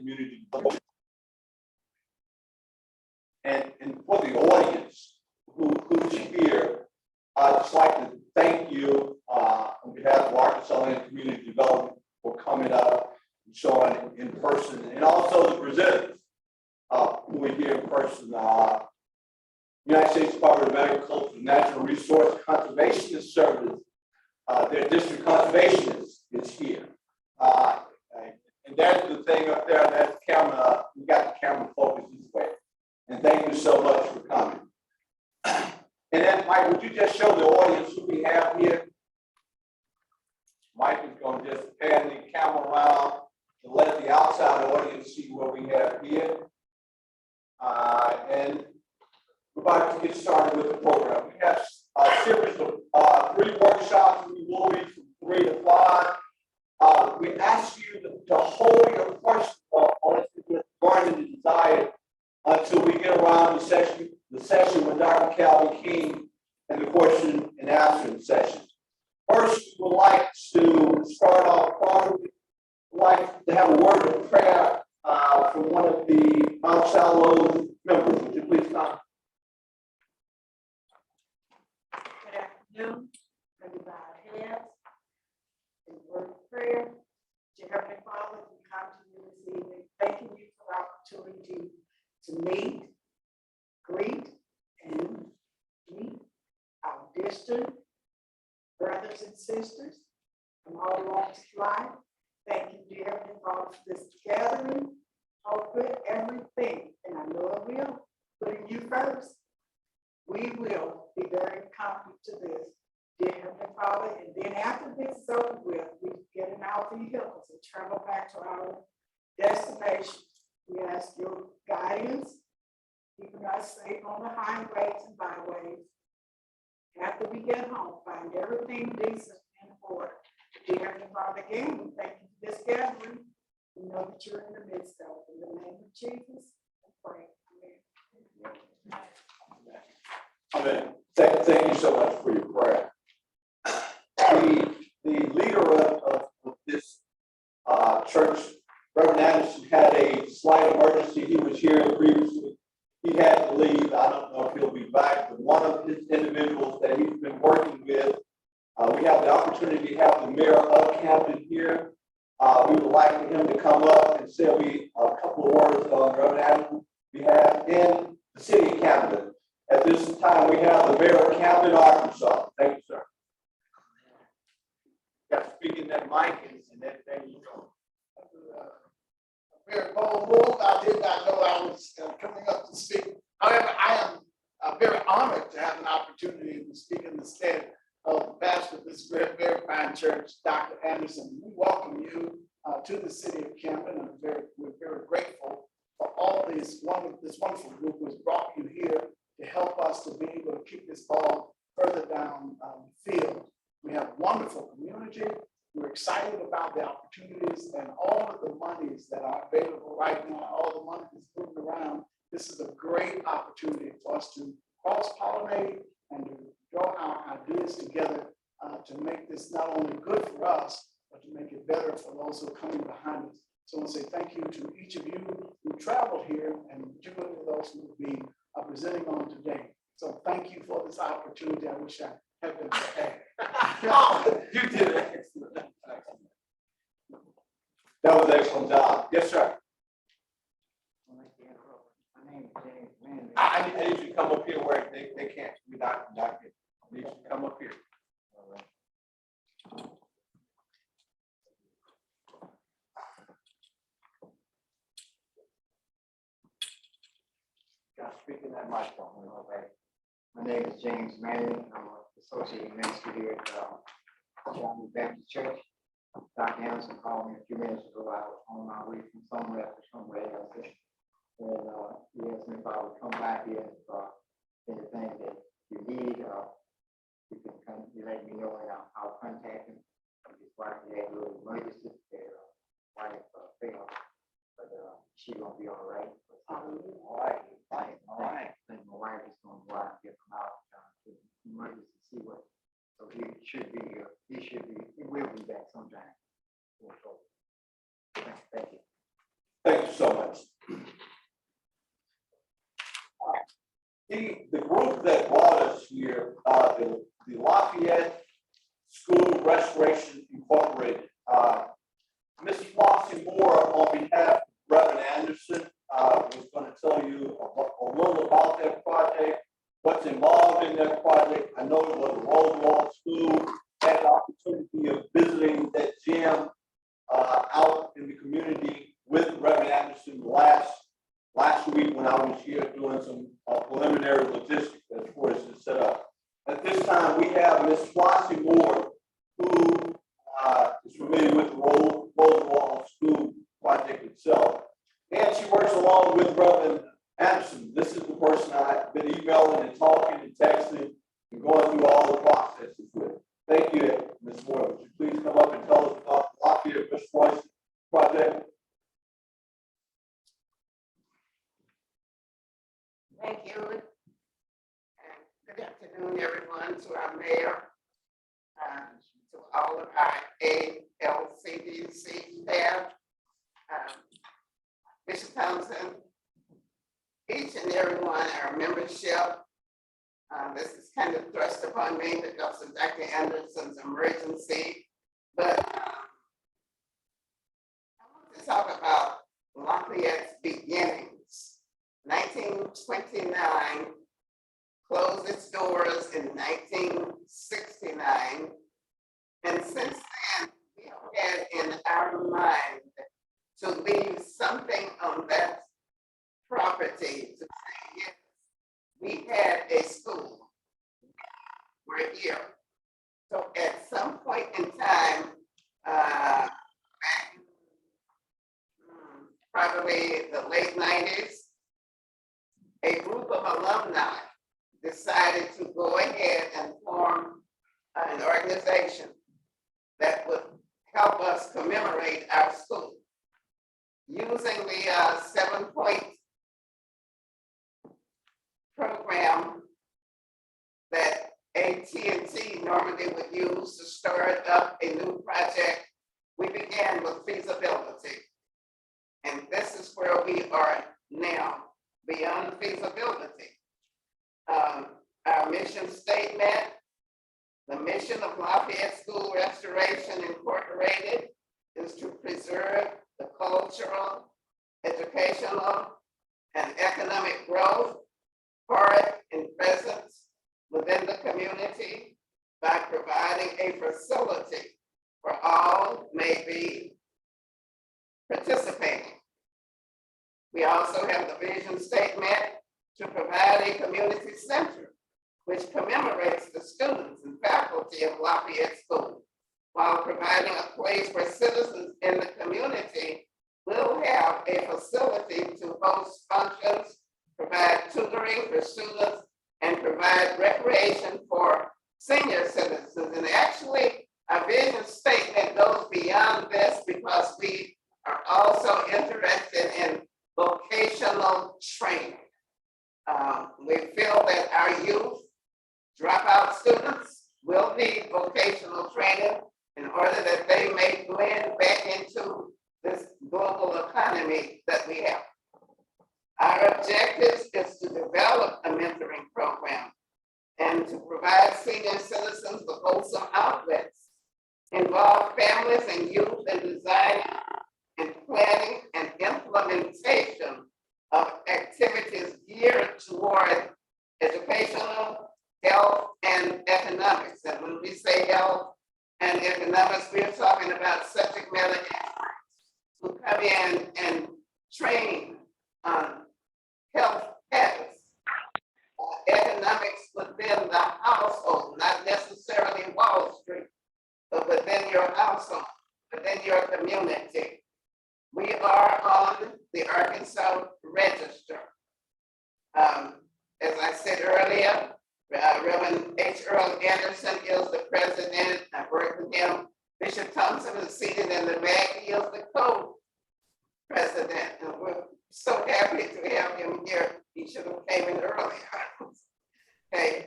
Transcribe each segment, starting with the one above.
community development. And for the audience who's here, I'd just like to thank you on behalf of Arkansas Land Community Development for coming up and showing in person, and also the presenters who are here in person. United States Department of Agriculture and Natural Resource Conservationist Service, their district conservationist is here. And that's the thing up there, that's the camera, we got the camera focused this way. And thank you so much for coming. And then, Mike, would you just show the audience who we have here? Mike is going to just pan the camera around to let the outside audience see what we have here. And we're about to get started with the program. We have a series of 3 workshops. We will be from 3 to 5. We ask you to hold your questions on regarding the desire until we get around the session with Dr. Calvin King and the question and answering session. First, we would like to start off. We'd like to have a word of prayer from one of the Mount Shallow members. Would you please come? Good afternoon. Let me bow our heads in word of prayer. Dear Heavenly Father, we come to you this evening, thanking you for the opportunity to meet, greet, and meet our distant brothers and sisters from all walks of life. Thank you, dear Heavenly Father, for this gathering. Hope everything, and I know it will, putting you first. We will be very confident to this, dear Heavenly Father, and then after this is over with, we get in our vehicles and travel back to our destination. We ask your guidance, keeping us safe on the highways and byways. After we get home, find everything decent and order. Dear Heavenly Father, again, we thank you for this gathering. We know that you're in the midst of it. In the name of Jesus, I pray. Amen. Thank you so much for your prayer. The leader of this church, Reverend Anderson, had a slight emergency. He was here previously. He had to leave. I don't know if he'll be back, but one of his individuals that he's been working with, we have the opportunity to have the mayor of Camden here. We would like for him to come up and say a couple of words on Reverend Anderson's behalf in the city of Camden. At this time, we have the mayor of Camden, Arkansas. Thank you, sir. Got to speak in that mic, and then you go. Very bold move. I did not know I was coming up to speak. However, I am very honored to have an opportunity to speak in the stead of the pastor of this very, very fine church, Dr. Anderson. We welcome you to the city of Camden, and we're very grateful for all this wonderful group who has brought you here to help us to be able to kick this ball further down the field. We have a wonderful community. We're excited about the opportunities and all of the monies that are available right now, all the money that's moving around. This is a great opportunity for us to cross-pollinate and to draw our ideas together to make this not only good for us, but to make it better for those who are coming behind us. So I want to say thank you to each of you who traveled here, and particularly those who will be presenting on today. So thank you for this opportunity. I wish I had been prepared. Oh, you did it. Excellent. That was an excellent job. Yes, sir. My name is James Manning. I need you to come up here where they can't. We're not here. I need you to come up here. All right. Got to speak in that microphone. Okay. My name is James Manning. I'm an associate minister here at Camden Baptist Church. Dr. Anderson called me a few minutes ago. I was on my way from somewhere to somewhere else. And he asked me if I would come back here for anything that you need. You can come, you let me know, and I'll contact him. His wife had a little emergency. Their wife failed, but she's gonna be all right. All right. I think my wife is going to go out and get them out to emergency to see what. So he will be back sometime. Thank you. Thank you so much. The group that brought us here, the Lafayette School Restoration Incorporated, Ms. Flossie Moore, on behalf of Reverend Anderson, was going to tell you a little about that project, what's involved in that project. I know it was a roll-wall school, had the opportunity of visiting that gym out in the community with Reverend Anderson last week when I was here doing some preliminary logistics as far as the setup. At this time, we have Ms. Flossie Moore, who is familiar with the roll-wall school project itself. And she works along with Reverend Anderson. This is the person I've been emailing and talking and texting and going through all the processes with. Thank you, Ms. Moore. Would you please come up and tell us about the Lafayette Restoration project? Thank you. And good afternoon, everyone, to our mayor, to all of our ALCDC staff, Bishop Thompson, each and every one, our membership. This is kind of thrust upon me because of Dr. Anderson's emergency, but I want to talk about Lafayette's beginnings. 1929 closed its doors in 1969, and since then we have had in our mind to leave something on that property to say, yes, we had a school. We're here. So at some point in time, back probably the late 90s, a group of alumni decided to go ahead and form an organization that would help us commemorate our school. Using the 7-point program that AT&T normally would use to start up a new project, we began with feasibility. And this is where we are now, beyond feasibility. Our mission statement, the mission of Lafayette School Restoration Incorporated is to preserve the cultural, educational, and economic growth, current and present within the community by providing a facility where all may be participating. We also have the vision statement to provide a community center which commemorates the students and faculty of Lafayette School, while providing a place where citizens in the community will have a facility to host functions, provide tutoring for students, and provide recreation for senior citizens. And actually, our vision statement goes beyond this because we are also interested in vocational training. We feel that our youth, dropout students, will need vocational training in order that they may blend back into this global economy that we have. Our objectives is to develop a mentoring program and to provide senior citizens with wholesome outlets, involve families and youth in designing and planning and implementation of activities geared toward educational, health, and economics. And when we say health and economics, we're talking about subject matter experts who come in and train on health habits, economics within the household, not necessarily Wall Street, but within your household, within your community. We are on the Arkansas Register. As I said earlier, Reverend H. Earl Anderson is the president. I work with him. Bishop Thompson is seated in the back. He is the co-president, and we're so happy to have him here. He should have came in earlier. Okay,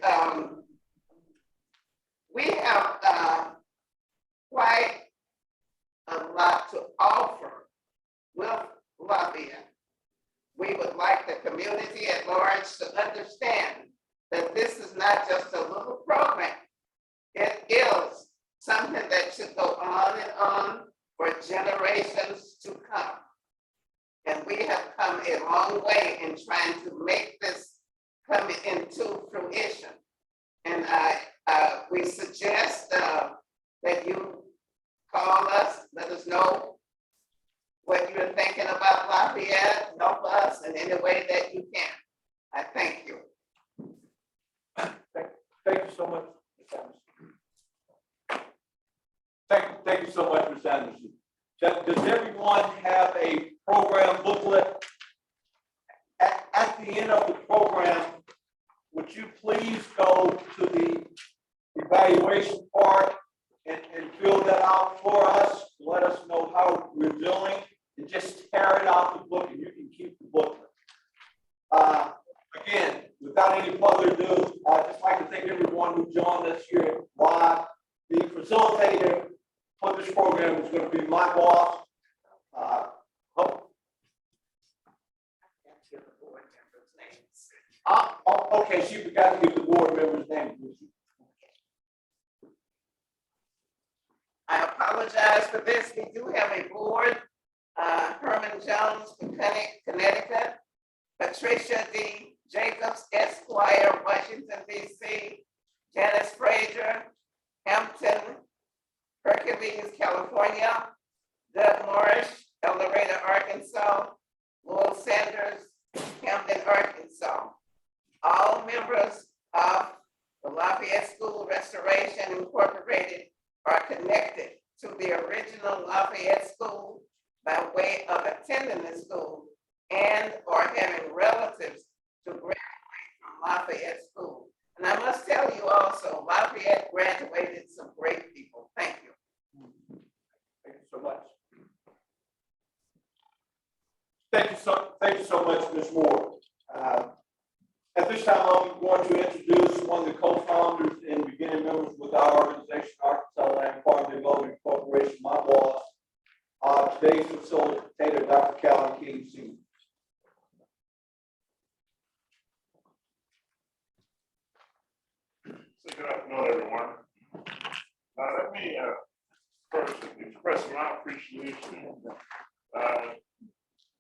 we have quite a lot to offer with Lafayette. Lafayette. We would like the community at large to understand that this is not just a little program. It is something that should go on and on for generations to come. And we have come a long way in trying to make this come into fruition. And we suggest that you call us, let us know what you're thinking about Lafayette, help us in any way that you can. I thank you. Thank you so much, Ms. Anderson. Thank you so much, Ms. Anderson. Does everyone have a program booklet? At the end of the program, would you please go to the evaluation part and fill that out for us? Let us know how we're doing, and just tear it out the book, and you can keep the booklet. Again, without any further ado, I'd just like to thank everyone who joined us here live. The facilitator for this program is going to be my boss. Okay, she forgot to give the board member's name. I apologize for this. We do have a board. Herman Jones, Connecticut. Patricia D. Jacobs, Esquire, Washington, D.C. Janice Frazier, Hampton, Hercules, California. Doug Morris, El Dorado, Arkansas. Lowell Sanders, Camden, Arkansas. All members of the Lafayette School Restoration Incorporated are connected to the original Lafayette School by way of attending the school and or having relatives to graduate from Lafayette School. And I must tell you also, Lafayette graduated some great people. Thank you. Thank you so much. Thank you so much, Ms. Moore. At this time, I'm going to introduce one of the co-founders and beginning members with our organization, Arkansas Land Farm Development Corporation, my boss, today's facilitator, Dr. Calvin King, Sr. So good afternoon, everyone. Let me first express my appreciation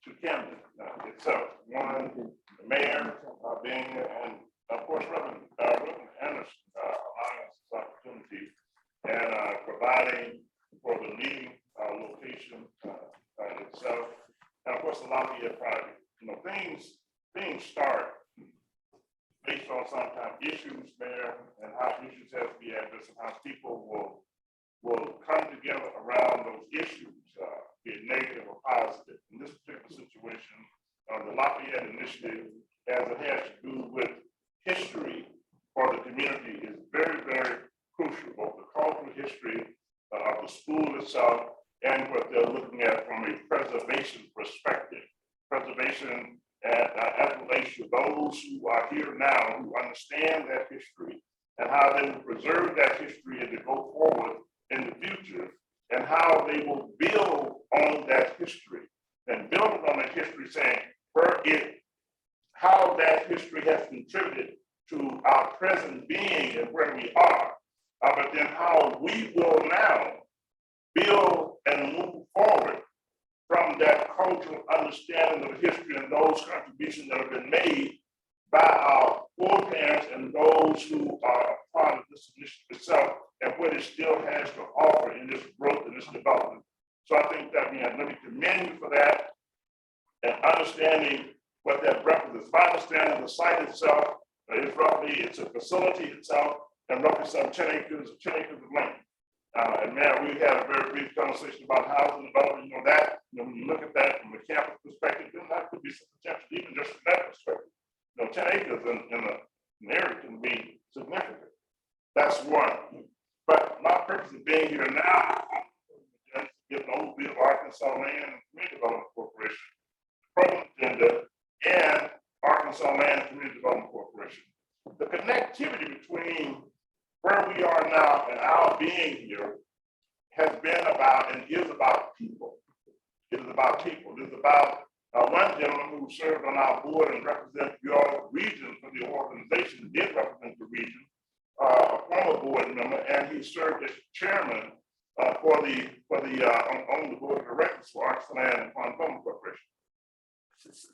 to Camden itself. One, the mayor being here, and of course, Reverend Anderson allowing us this opportunity and providing for the meeting location itself, and of course, the Lafayette project. You know, things start based on sometimes issues there and how issues have to be addressed and how people will come together around those issues, be it negative or positive. In this particular situation, the Lafayette initiative, as it has to do with history for the community, is very, very crucial, both the cultural history of the school itself and what they're looking at from a preservation perspective. Preservation as relates to those who are here now, who understand that history and how they will preserve that history as they go forward in the future, and how they will build on that history and build on that history, saying how that history has contributed to our present being and where we are, but then how we will now build and move forward from that cultural understanding of history and those contributions that have been made by our foreparents and those who are a part of this initiative itself, and what it still has to offer in this growth and this development. So I think that, let me commend you for that and understanding what that represents. My understanding the site itself is roughly, it's a facility itself, and roughly some 10 acres of land. And now we had a very brief conversation about housing development. When you look at that from a campus perspective, then that could be some potential, even just from that perspective. 10 acres in an area can be significant. That's one. But my purpose of being here now is to give an overview of Arkansas Land and Community Development Corporation, program agenda, and Arkansas Land and Community Development Corporation. The connectivity between where we are now and our being here has been about and is about people. It is about people. It is about One gentleman who served on our board and represented your region for the organization, did represent the region, a former board member, and he served as chairman on the board of directors for Arkansas Land and Farm Development Corporation.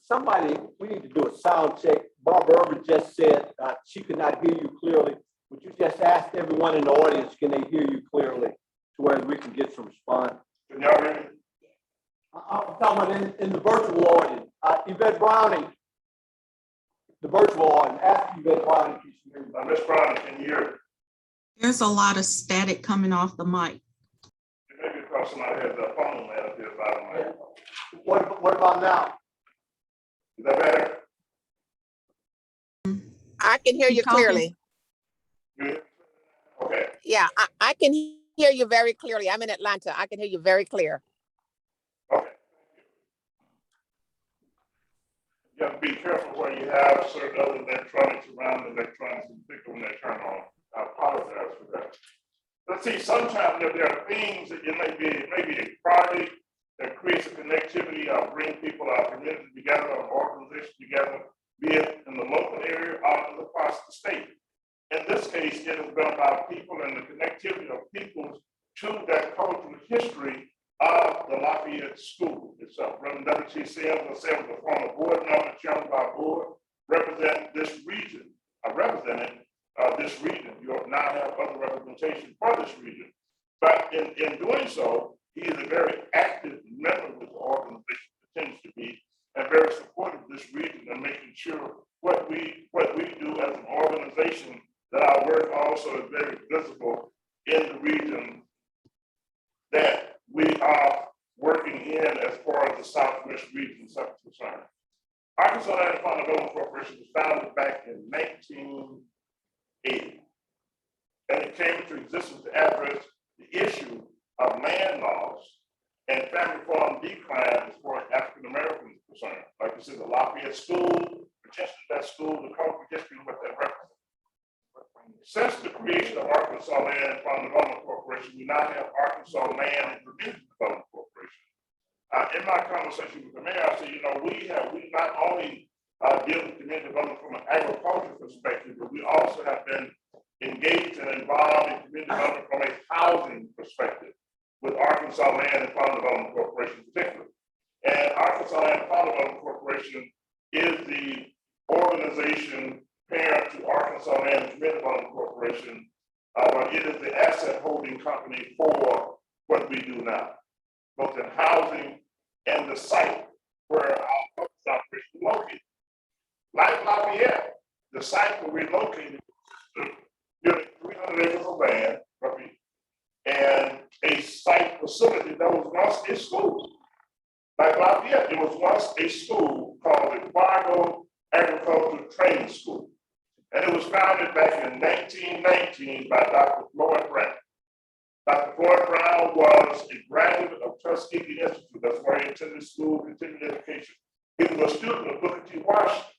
Somebody, we need to do a sound check. Barbara Urban just said she could not hear you clearly. Would you just ask everyone in the audience, can they hear you clearly to where we can get some response? Can y'all hear me? I'm talking about in the virtual audience. Yvette Browning, the virtual audience, ask Yvette Browning if she can hear me. Ms. Browning, can you hear me? There's a lot of static coming off the mic. Maybe because somebody has their phone line up here by the mic. What about now? Is that better? I can hear you Keep talking. clearly. Good. Okay. Yeah, I can hear you very clearly. I'm in Atlanta. I can hear you very clear. Okay. You have to be careful where you have certain other electronics around electronics, in particular when they turn on. I apologize for that. Let's see, sometimes there are things that it may be a project that creates a connectivity, bring people, our community together, our organization together, be it in the local area or across the state. In this case, it has been about people and the connectivity of people to that cultural history of the Lafayette School itself. Reverend W.T. Sims, myself, the former board member, chairman of our board, represent this region. I represented this region. You now have other representation for this region. But in doing so, he is a very active member of this organization, continues to be, and very supportive of this region and making sure what we do as an organization, that our work also is very visible in the region that we are working in as far as the Southwest region is concerned. Arkansas Land and Farm Development Corporation was founded back in 1980. And it came into existence to address the issue of land loss and family farm decline as far as African Americans are concerned. Like you said, the Lafayette School, potentially that school, the cultural history of what that represents. Since the creation of Arkansas Land and Farm Development Corporation, we now have Arkansas Land and Community Development Corporation. In my conversation with the mayor, I said, we not only deal with community development from an agricultural perspective, but we also have been engaged and involved in community development from a housing perspective with Arkansas Land and Farm Development Corporation in particular. And Arkansas Land and Farm Development Corporation is the organization parent to Arkansas Land and Community Development Corporation, but it is the asset holding company for what we do now, both in housing and the site where our operation is located. Like Lafayette, the site where we're located, nearly 300 acres of land, and a site facility that was once a school. Like Lafayette, it was once a school called the Fargo Agricultural Training School. And it was founded back in 1919 by Dr. Floyd Brown. Dr. Floyd Brown was a graduate of Tuskegee Institute. That's where he attended school, continued education. He was a student of Booker T. Washington.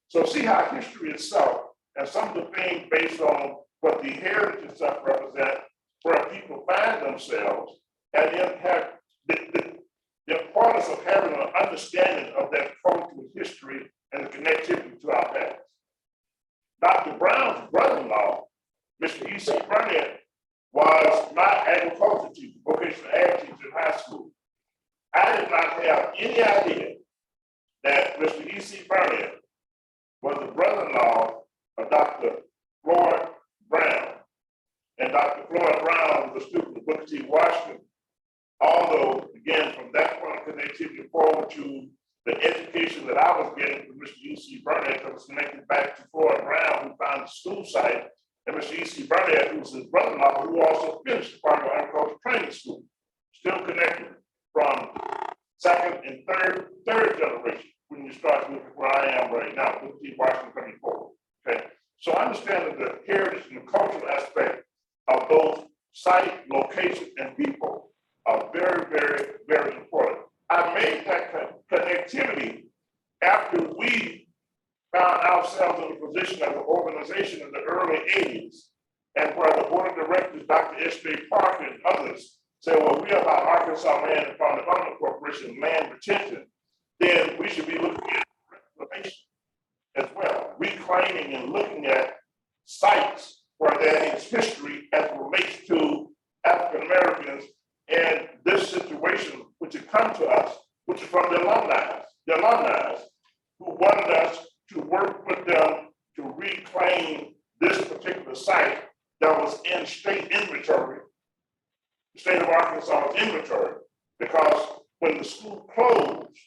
So see how history itself and some of the things based on what the heritage itself represents, where people find themselves, and then have the importance of having an understanding of that cultural history and the connectivity to our past. Dr. Brown's brother-in-law, Mr. E.C. Burnett, was my agriculture teacher, vocational ag teacher in high school. I did not have any idea that Mr. E.C. Burnett was the brother-in-law of Dr. Floyd Brown. And Dr. Floyd Brown was a student of Booker T. Washington. Although, again, from that point of connectivity forward to the education that I was getting from Mr. E.C. Burnett that was connected back to Floyd Brown, who found the school site, and Mr. E.C. Burnett, who was his brother-in-law, who also finished the Fargo Agricultural Training School, still connected from second and third generation when you start looking where I am right now, Booker T. Washington coming forward. Okay, so understanding the heritage and the cultural aspect of both site, location, and people are very, very, very important. I made that connectivity after we found ourselves in a position as an organization in the early 80s, and where the board of directors, Dr. S.J. Parker and others, said, well, we are about Arkansas Land and Farm Development Corporation land retention. then we should be looking at reclamation as well, reclaiming and looking at sites where there is history as it relates to African Americans and this situation which had come to us, which is from the alumni who wanted us to work with them to reclaim this particular site that was in state inventory. The state of Arkansas was inventory because when the school closed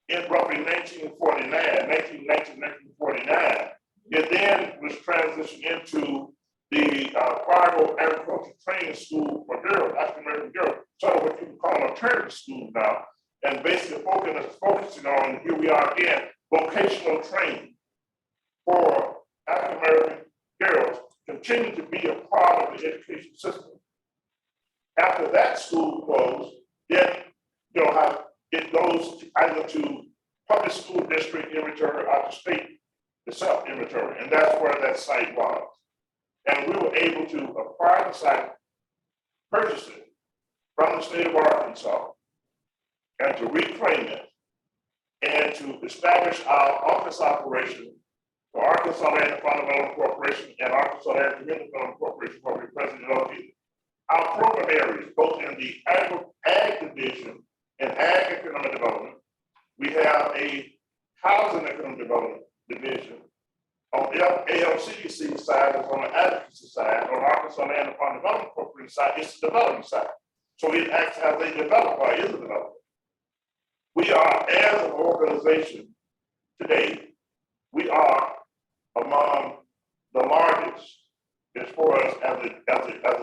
in roughly 1949, it then was transitioned into the Fargo Agricultural Training School for girls, African American girls, sort of what you would call an alternative school now, and basically focusing on, here we are again, vocational training for African American girls continue to be a part of the education system. After that school closed, then you know how it goes either to public school district inventory or to state itself inventory, and that's where that site was. And we were able to acquire the site, purchase it from the state of Arkansas, and to reclaim it, and to establish our office operation for Arkansas Land and Farm Development Corporation and Arkansas Land and Community Development Corporation, where we're present located. Our program areas, both in the ag division and ag economic development, we have a housing economic development division. On the ALCDC side, is on the advocacy side. On Arkansas Land and Farm Development Corporation side, it's the development side. So it acts as a developer, is a developer. We are, as an organization today, we are among the largest as far as a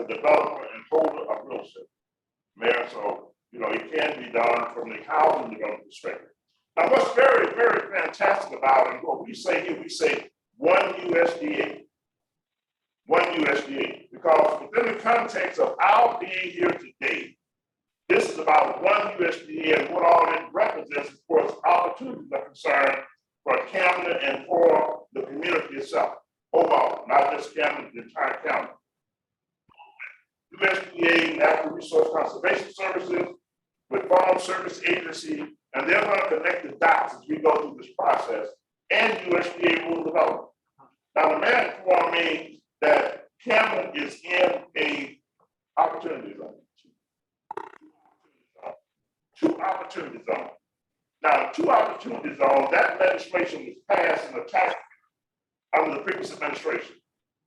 developer and holder of real estate. Mayor, so you know, it can be done from the housing development perspective. Now, what's very, very fantastic about it, and what we say here, we say One USDA. One USDA, because within the context of our being here today, this is about One USDA and what all it represents, of course, opportunities are concerned for Camden and for the community itself. Overall, not just Camden, the entire county. USDA, Natural Resource Conservation Services, with Farm Service Agency, and they're going to connect the dots as we go through this process, and USDA Rural Development. Now, the man informed me that Camden is in a opportunity zone. Two opportunity zones. Now, two opportunity zones, that legislation was passed in the tax under the previous administration.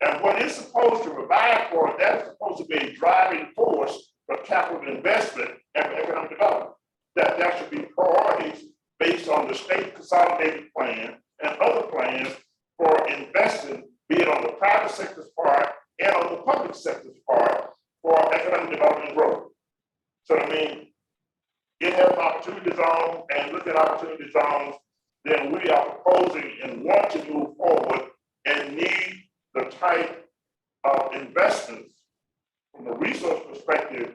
And what it's supposed to provide for, that's supposed to be a driving force for capital investment and for economic development. That there should be priorities based on the state consolidated plan and other plans for investing, be it on the private sector's part and on the public sector's part for economic development and growth. So I mean, it has an opportunity zone, and look at opportunity zones, then we are proposing and want to move forward and need the type of investments from a resource perspective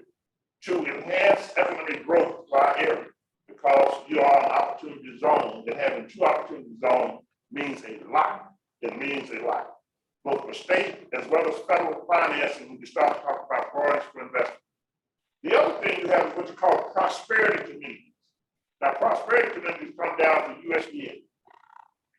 to enhance economic growth for our area, because you are an opportunity zone, and having two opportunity zones means a lot. It means a lot, both for state as well as federal financing when you start to talk about priorities for investment. The other thing you have is what you call prosperity communities. Now, prosperity communities come down to USDA.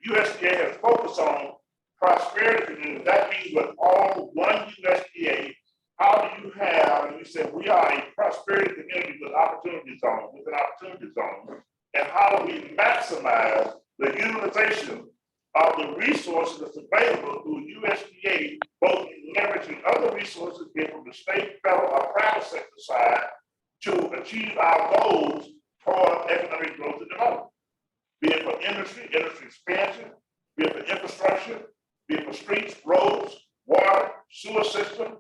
USDA has focused on prosperity communities. That means with all One USDA, how do you have, and you said we are a prosperity community with opportunity zones, with an opportunity zone, and how do we maximize the utilization of the resources that's available through USDA, both in leveraging other resources, be it from the state, federal, or private sector side, to achieve our goals toward economic growth and development. Be it for industry expansion, be it for infrastructure, be it for streets, roads, water, sewer system,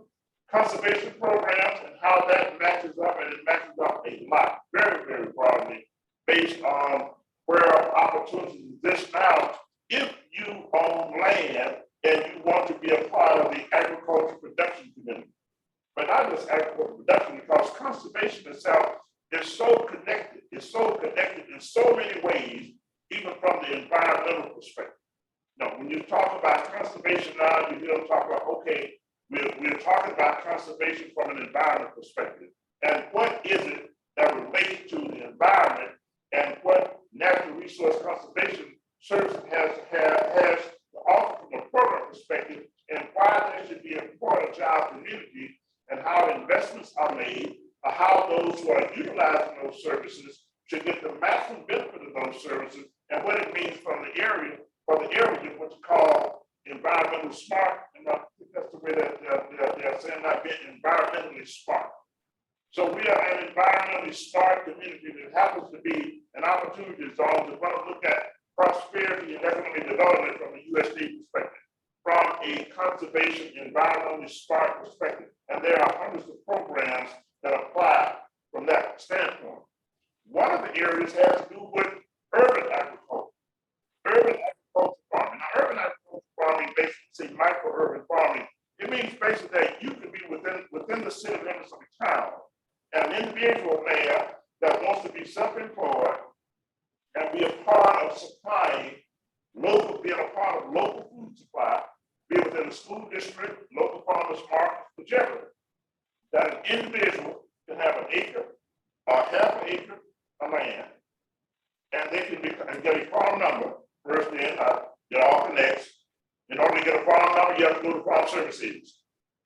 conservation programs, and how that matches up, and it matches up a lot, very, very broadly, based on where opportunities exist now. If you own land and you want to be a part of the agricultural production community, but not just agricultural production, because conservation itself is so connected. It's so connected in so many ways, even from the environmental perspective. Now, when you talk about conservation now, you hear them talk about, okay, we're talking about conservation from an environmental perspective. And what is it that relates to the environment, and what natural resource conservation service has to offer from a program perspective, and why they should be important to our community, and how investments are made, or how those who are utilizing those services should get the maximum benefit of those services, and what it means from the area, what you call environmental smart, and I think that's the way that they're saying, not being environmentally smart. So we are an environmentally smart community that happens to be an opportunity zone to want to look at prosperity and economic development from a USDA perspective, from a conservation environmentally smart perspective. And there are hundreds of programs that apply from that standpoint. One of the areas has to do with urban agriculture. Urban agriculture farming. Now, urban agriculture farming basically say micro-urban farming. It means basically that you can be within the city limits of a town. And an individual mayor that wants to be self-employed and be a part of supplying local, being a part of local food supply, be within the school district, local farmers market, whichever, that an individual can have an acre or half an acre of land, and they can get a farm number. First, then get all connects. In order to get a farm number, you have to go to farm service agency.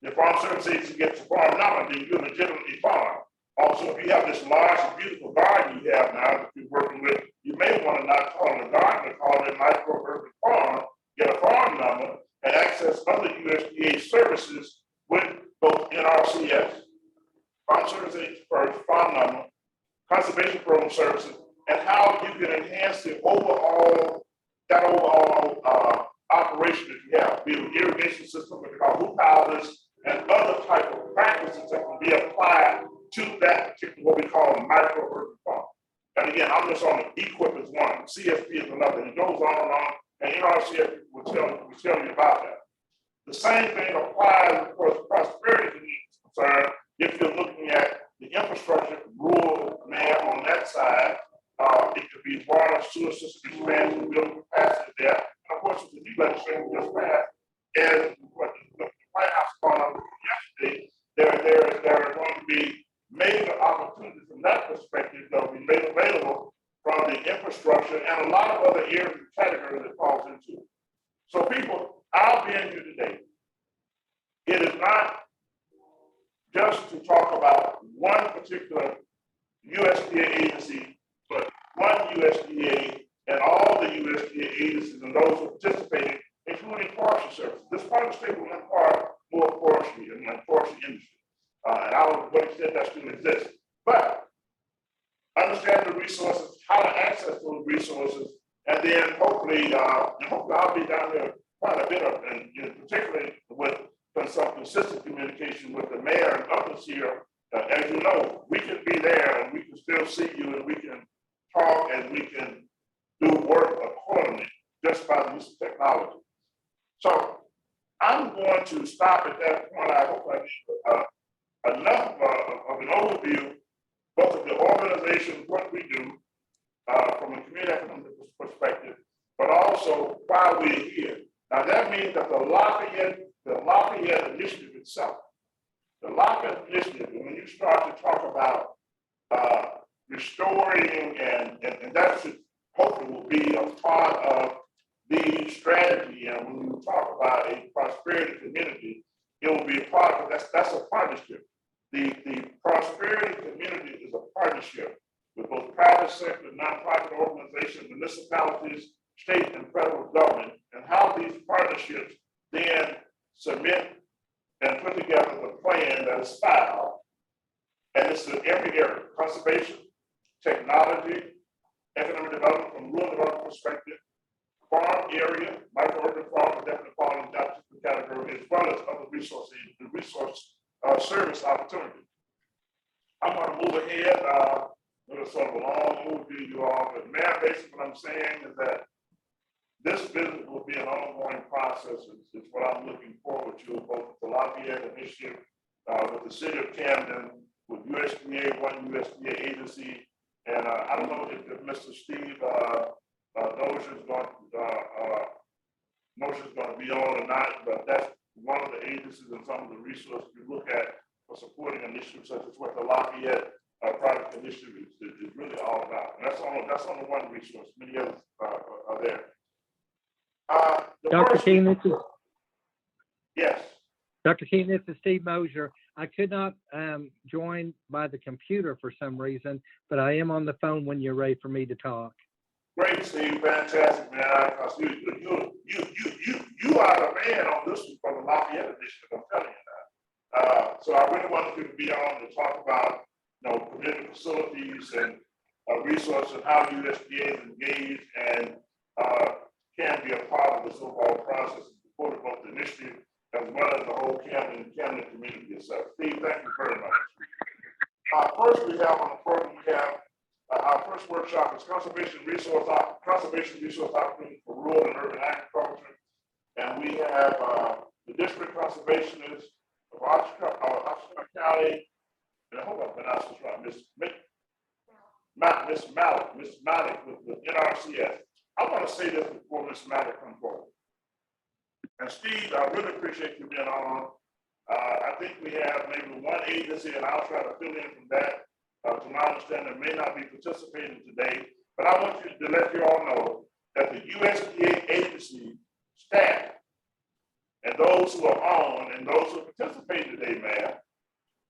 The farm service agency gets a farm number, then you're legitimately farm. Also, if you have this large and beautiful garden you have now that you're working with, you may want to not call it a garden, but call it a micro-urban farm, get a farm number, and access other USDA services with both NRCS, farm service agency first, farm number, conservation program services, and how you can enhance the overall operation that you have, be it an irrigation system, what they call hoop houses, and other type of practices that can be applied to that particular, what we call a micro-urban farm. And again, I'm just on the equip as one, CSP is another, and it goes on, and NRCS will tell you about that. The same thing applies, of course, prosperity communities concerned, if you're looking at the infrastructure, rural man on that side, it could be water, sewer system expansion, building capacity there. And of course, the new legislation just passed, and what the White House called up yesterday, there are going to be major opportunities from that perspective that will be made available from the infrastructure and a lot of other areas and categories that falls into it. So people, I'll be in here today. It is not just to talk about one particular USDA agency, but one USDA and all the USDA agencies and those who are participating, including forestry services. This part of the state will impart more forestry and forestry industry. And I don't know to what extent that still exists. But understand the resources, how to access those resources, and then hopefully I'll be down there quite a bit of, and particularly with some consistent communication with the mayor and others here. As you know, we can be there and we can still see you and we can talk and we can do work accordingly just by the use of technology. So I'm going to stop at that point. I hope I gave enough of an overview, both of the organization, what we do from a community economic perspective, but also why we're here. Now that means that the Lafayette initiative itself, the Lafayette initiative, when you start to talk about restoring and that should hopefully will be a part of the strategy. And when you talk about a prosperity community, it will be a part of it. That's a partnership. The prosperity community is a partnership with both private sector, nonprofit organizations, municipalities, state and federal government, and how these partnerships then submit and put together the plan that is filed. And it's in every area: conservation, technology, economic development from rural development perspective, farm area, micro-urban farm, definitely fall in that category, as well as other resources, the resource service opportunity. I'm going to move ahead with a sort of a long overview, you all, but basically what I'm saying is that this business will be an ongoing process. It's what I'm looking forward to, both with the Lafayette initiative, with the city of Camden, with USDA, One USDA agency, and I don't know if Mr. Steve Dozier is going to be on or not, but that's one of the agencies and some of the resources we look at for supporting initiatives such as what the Lafayette project initiative is. is really all about. And that's only one resource. Many others are there. The Dr. first- King, this is Yes. Dr. King, this is Steve Mosier. I could not join by the computer for some reason, but I am on the phone when you're ready for me to talk. Great, Steve. Fantastic, man. Because you are the man on this one for the Lafayette edition. I'm telling you that. So I really wanted you to be on to talk about, community facilities and resources and how USDA is engaged and can be a part of this overall process and support both the initiative as well as the whole Camden community itself. Steve, thank you very much. First, we have on the program, we have our first workshop is conservation resource opportunity for rural and urban agriculture. And we have the district conservationists of Oxford County, and I hope I pronounced this right, Miss Malik with NRCS. I want to say this before Miss Malik comes forward. And Steve, I really appreciate you being on. I think we have maybe one agency, and I'll try to fill in from that. To my understanding, may not be participating today, but I want you to let you all know that the USDA agency staff and those who are on and those who participate today, man,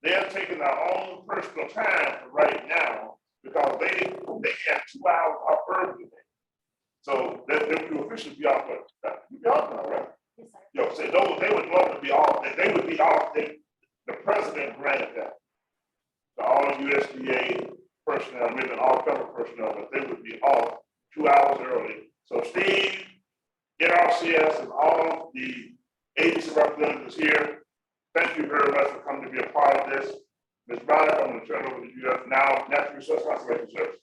they're taking their own personal time right now because they have 2 hours off early today. So they will officially be off, but you all know, right? Yes, sir. So they would normally be off. They would be off. The president granted that to all USDA personnel, maybe all federal personnel, but they would be off 2 hours early. So Steve, NRCS, and all the agency representatives here, thank you very much for coming to be a part of this. Ms. Braddock, I'm going to turn over to you now, Natural Resource Conservation Service.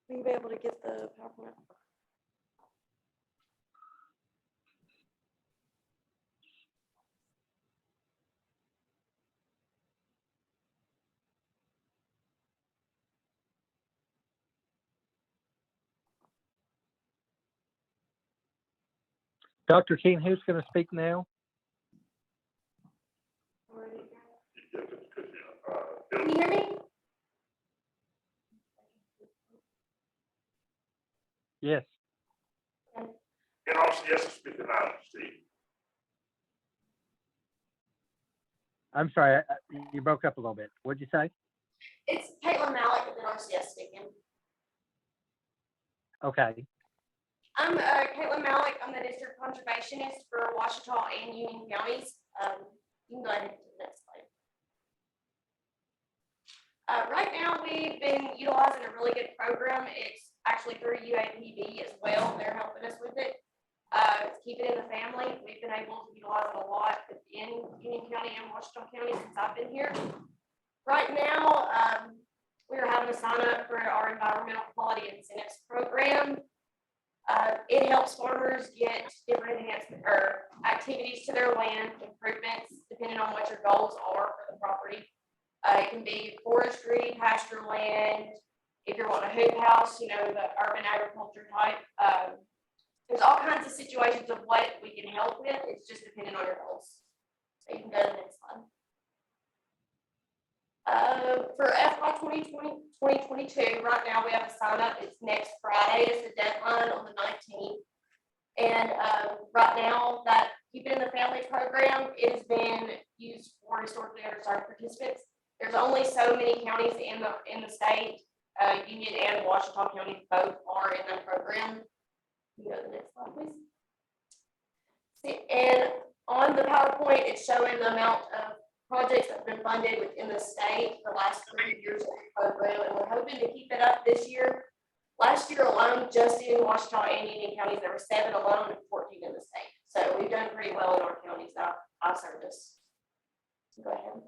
Will you be able to get the PowerPoint? Dr. King, who's going to speak now? Can you hear me? Yes. NRCS is speaking now, Steve. I'm sorry, you broke up a little bit. What'd you say? It's Caitlin Malik with NRCS speaking. Okay. I'm Caitlin Malik. I'm the district conservationist for Washita and Union counties. You can go ahead to the next slide. Right now, we've been utilizing a really good program. It's actually through UAPB as well. They're helping us with it. It's Keep It in the Family. We've been able to utilize it a lot in Union County and Washita County since I've been here. Right now, we are having to sign up for our environmental quality incentives program. It helps farmers get different enhancement or activities to their land improvements, depending on what your goals are for the property. It can be forestry, pasture land. If you're wanting a hoop house, the urban agriculture type. There's all kinds of situations of what we can help with. It's just depending on your goals. So you can go to the next slide. For FY 2022, right now we have a sign up. It's next Friday is the deadline on the 19th. And right now that Keep It in the Family program, it has been used for historically underserved participants. There's only so many counties in the state, Union and Washita counties both are in that program. You go to the next slide, please. See, and on the PowerPoint, it's showing the amount of projects that have been funded within the state the last 3 years of the program, and we're hoping to keep it up this year. Last year alone, just in Washita and Union counties, there were 7 alone and 14 in the state. So we've done pretty well in our counties that I service. Go ahead.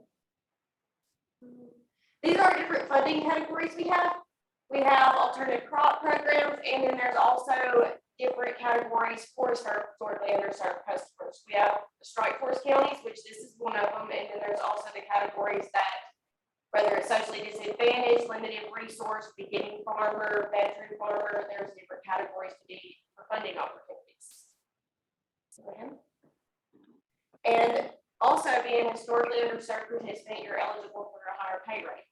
These are different funding categories we have. We have alternative crop programs, and then there's also different categories for historically underserved customers. We have the strike force counties, which this is one of them, and then there's also the categories that, whether it's socially disadvantaged, limited resource, beginning farmer, veteran farmer, there's different categories to be for funding opportunities. Go ahead. And Also, being historically underserved participant, you're eligible for a higher pay rate.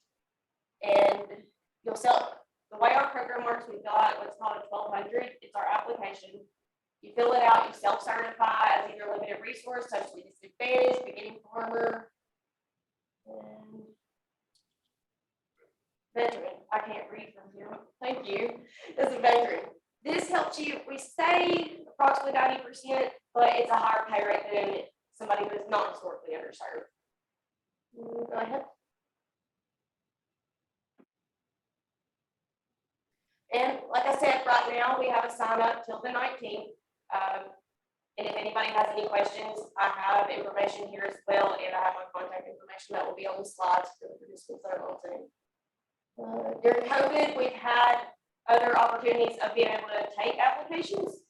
And you'll sell, the way our program works, we fill out what's called a 1200. It's our application. You fill it out, you self-certify as either limited resource, socially disadvantaged, beginning farmer, and veteran. I can't read from here. Thank you. As a veteran. This helps you, we say approximately 90%, but it's a higher pay rate than somebody who is not historically underserved. Go ahead. And like I said, right now we have a sign up till the 19th. And if anybody has any questions, I have information here as well, and I have my contact information that will be on the slides for the participants that are on Zoom. During COVID, we've had other opportunities of being able to take applications.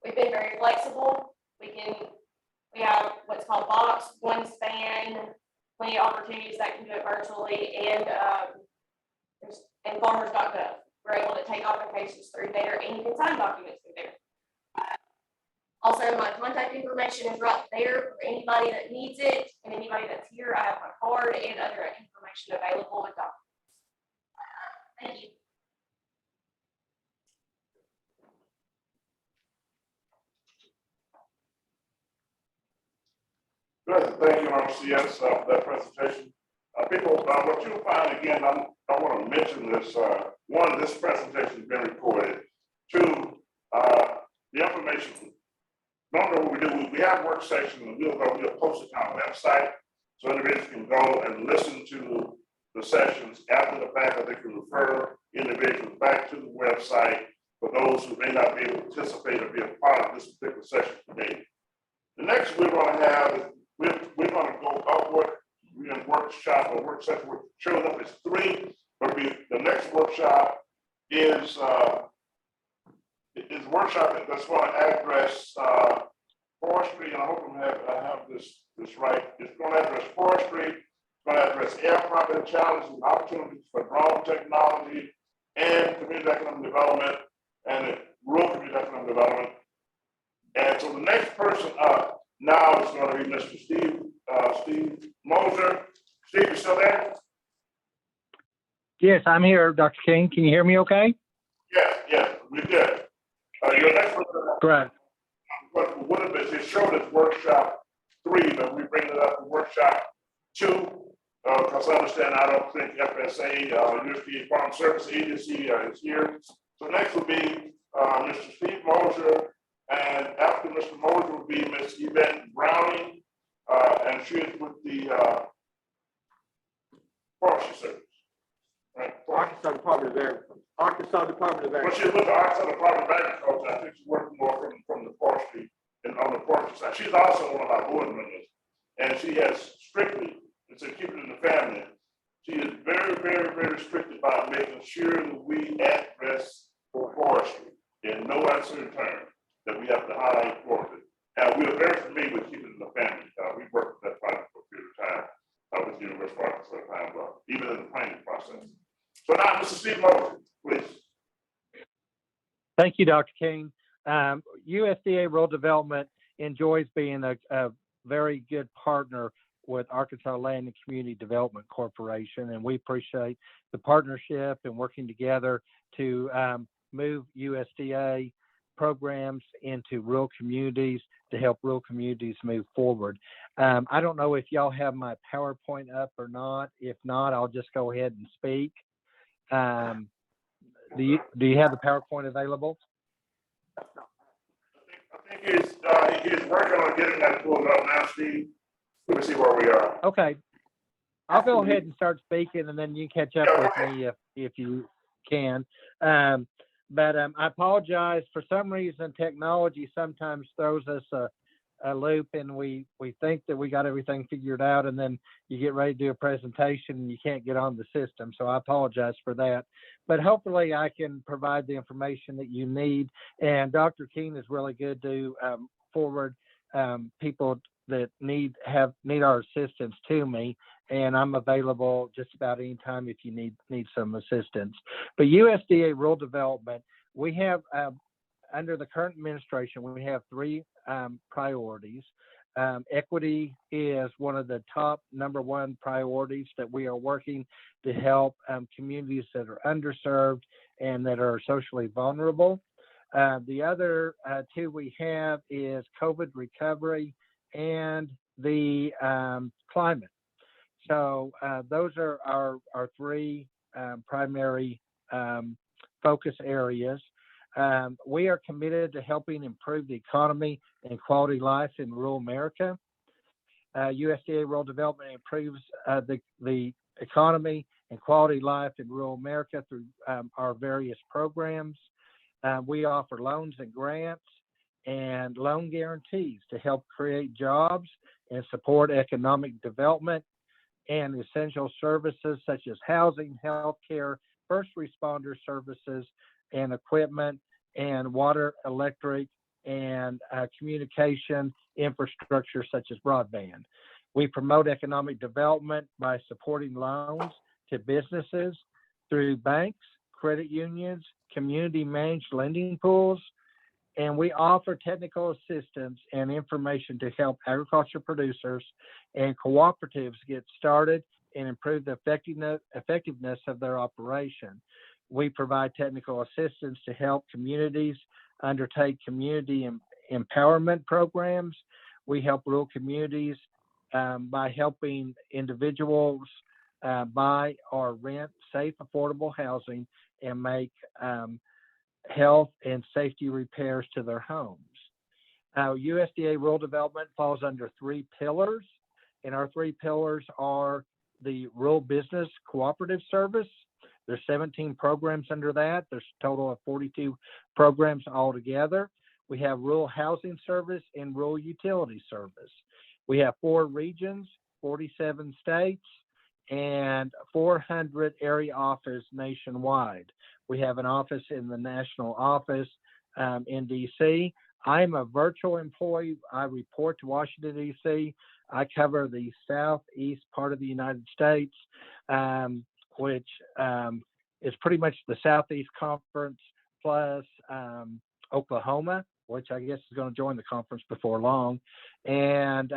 We've been very flexible. We have what's called box, one span, plenty of opportunities that can do it virtually, and farmers.gov. We're able to take applications through there, and you can sign documents through there. Also, my contact information is right there for anybody that needs it, and anybody that's here. I have my card and other information available with documents. Thank you. Good, thank you, RCS, for that presentation. People, what you'll find again, I want to mention this. One, this presentation has been recorded. Two, the information. Normally, what we do, we have work sessions, and we'll post it on our website so individuals can go and listen to the sessions after the fact, that they can refer individuals back to the website for those who may not be able to participate or be a part of this particular session today. The next we're going to have is we're going to go upward. We're in workshop or work session. We're showing up as 3, but the next workshop is workshop that's going to address forestry, and I hope I have this right. It's going to address forestry. It's going to address air property challenges and opportunities for drone technology and community economic development and rural community economic development. And so the next person up now is going to be Mr. Steve Moser. Steve, you still there? Yes, I'm here, Dr. King. Can you hear me okay? Yes, we did. Your next person. Correct. What would have been, it showed as workshop 3, but we bring it up to workshop 2, because I understand I don't think FSA, USDA Farm Service Agency is here. So next will be Mr. Steve Moser, and after Mr. Moser will be Ms. Yvette Browning, and she is with the Forestry Service. Right. Arkansas Department of Agriculture. Well, she's with the Arkansas Department of Agriculture. I think she's working more from the forestry and on the forestry side. She's also one of our board members, and she has strictly, it's a keep it in the family. She is very, very, very strict about making sure that we address forestry in no uncertain terms, that we have to highlight forestry. And we are very familiar with keeping it in the family. We worked with that project for a period of time with the University of Arkansas, even in the planning process. So now, Mr. Steve Moser, please. Thank you, Dr. King. USDA Rural Development enjoys being a very good partner with Arkansas Land and Community Development Corporation, and we appreciate the partnership and working together to move USDA programs into rural communities to help rural communities move forward. I don't know if y'all have my PowerPoint up or not. If not, I'll just go ahead and speak. Do you have the PowerPoint available? I think he's working on getting that pulled up now, Steve. Let me see where we are. Okay. I'll go ahead and start speaking, and then you can catch up with me if you can. But I apologize. For some reason, technology sometimes throws us a loop, and we think that we got everything figured out, and then you get ready to do a presentation and you can't get on the system. So I apologize for that. But hopefully I can provide the information that you need. And Dr. King is really good to forward people that need our assistance to me, and I'm available just about any time if you need some assistance. But USDA Rural Development, we have under the current administration, we have 3 priorities. Equity is one of the top #1 priorities that we are working to help communities that are underserved and that are socially vulnerable. The other two we have is COVID recovery and the climate. So those are our three primary focus areas. We are committed to helping improve the economy and quality life in rural America. USDA Rural Development improves the economy and quality life in rural America through our various programs. We offer loans and grants and loan guarantees to help create jobs and support economic development and essential services such as housing, healthcare, first responder services, and equipment, and water, electric, and communication infrastructure such as broadband. We promote economic development by supporting loans to businesses through banks, credit unions, community managed lending pools, and we offer technical assistance and information to help agriculture producers and cooperatives get started and improve the effectiveness of their operation. We provide technical assistance to help communities undertake community empowerment programs. We help rural communities by helping individuals buy or rent safe, affordable housing and make health and safety repairs to their homes. USDA Rural Development falls under 3 pillars, and our 3 pillars are the Rural Business Cooperative Service. There's 17 programs under that. There's a total of 42 programs altogether. We have Rural Housing Service and Rural Utility Service. We have 4 regions, 47 states, and 400 area offices nationwide. We have an office in the national office in DC. I'm a virtual employee. I report to Washington, DC. I cover the southeast part of the United States, which is pretty much the Southeast Conference plus Oklahoma, which I guess is going to join the conference before long. And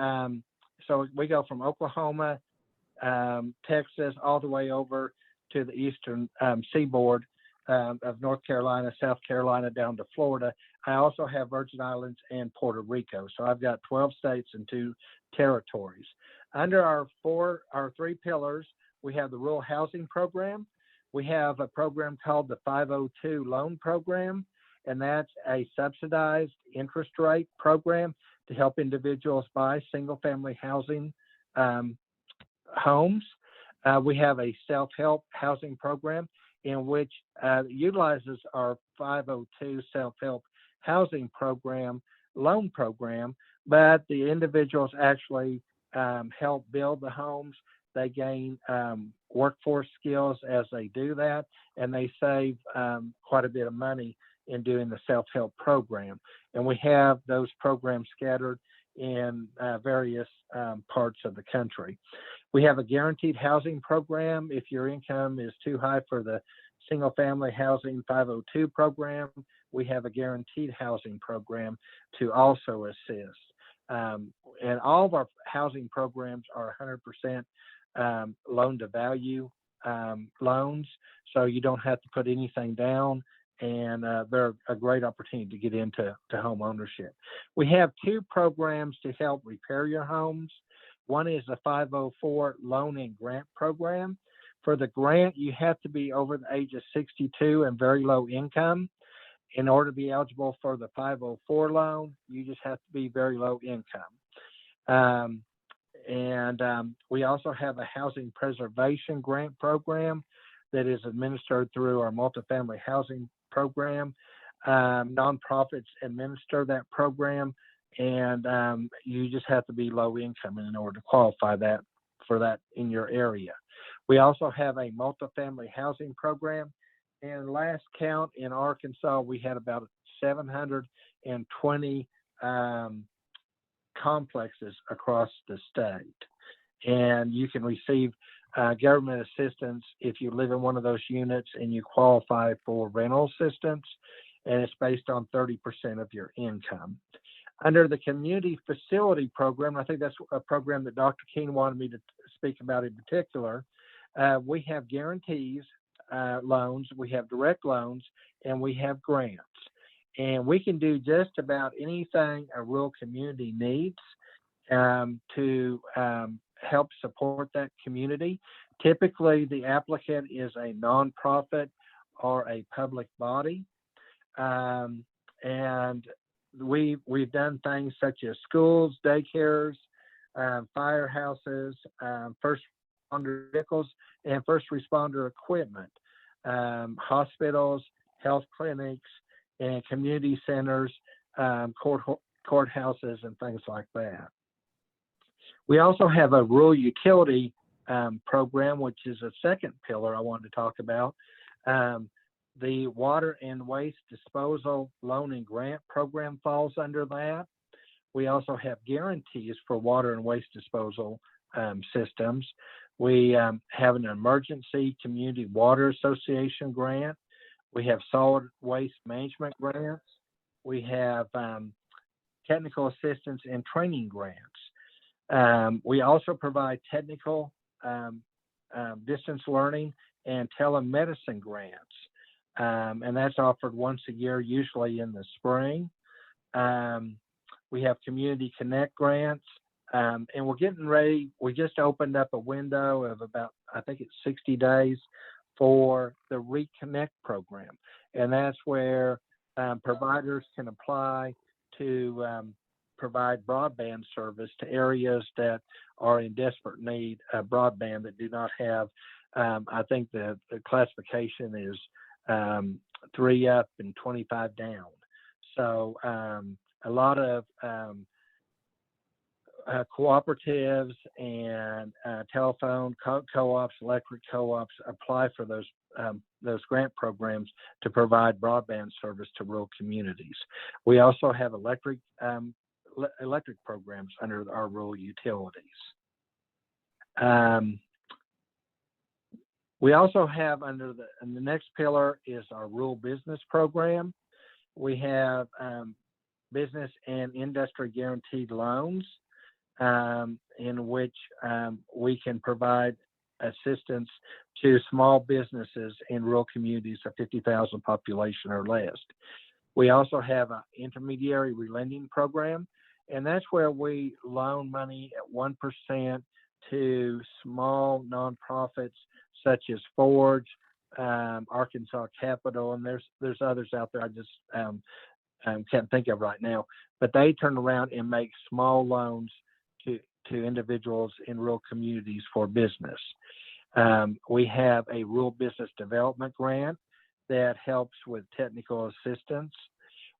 so we go from Oklahoma, Texas, all the way over to the eastern seaboard of North Carolina, South Carolina, down to Florida. I also have Virgin Islands and Puerto Rico. So I've got 12 states and 2 territories. Under our 3 pillars, we have the Rural Housing Program. We have a program called the 502 Loan Program, and that's a subsidized interest rate program to help individuals buy single-family housing homes. We have a self-help housing program in which utilizes our 502 self-help housing program, loan program, but the individuals actually help build the homes. They gain workforce skills as they do that, and they save quite a bit of money in doing the self-help program. And we have those programs scattered in various parts of the country. We have a guaranteed housing program. If your income is too high for the single family housing 502 program, we have a guaranteed housing program to also assist. And all of our housing programs are 100% loan to value loans, so you don't have to put anything down, and they're a great opportunity to get into home ownership. We have 2 programs to help repair your homes. One is the 504 Loan and Grant Program. For the grant, you have to be over the age of 62 and very low income. In order to be eligible for the 504 loan, you just have to be very low income. We also have a Housing Preservation Grant Program that is administered through our multifamily housing program. Nonprofits administer that program, and you just have to be low income in order to qualify for that in your area. We also have a multifamily housing program, and last count in Arkansas, we had about 720 complexes across the state. And you can receive government assistance if you live in one of those units and you qualify for rental assistance, and it's based on 30% of your income. Under the community facility program, I think that's a program that Dr. King wanted me to speak about in particular. We have guarantees, loans, we have direct loans, and we have grants. And we can do just about anything a rural community needs to help support that community. Typically, the applicant is a nonprofit or a public body. And we've done things such as schools, daycares, firehouses, first responder vehicles, and first responder equipment, hospitals, health clinics, and community centers, courthouses, and things like that. We also have a rural utility program, which is a second pillar I wanted to talk about. The water and waste disposal loan and grant program falls under that. We also have guarantees for water and waste disposal systems. We have an emergency community water association grant. We have solid waste management grants. We have technical assistance and training grants. We also provide technical distance learning and telemedicine grants. And that's offered once a year, usually in the spring. We have Community Connect grants, and we're getting ready. We just opened up a window of about, I think it's 60 days for the Reconnect program. And that's where providers can apply to provide broadband service to areas that are in desperate need of broadband that do not have, I think the classification is 3 up and 25 down. So a lot of cooperatives and telephone co-ops, electric co-ops apply for those grant programs to provide broadband service to rural communities. We also have electric programs under our rural utilities. We also have and the next pillar is our rural business program. We have business and industry guaranteed loans in which we can provide assistance to small businesses in rural communities of 50,000 population or less. We also have an intermediary lending program, and that's where we loan money at 1% to small nonprofits such as Forge, Arkansas Capital, and there's others out there I just can't think of right now. But they turn around and make small loans to individuals in rural communities for business. We have a rural business development grant that helps with technical assistance.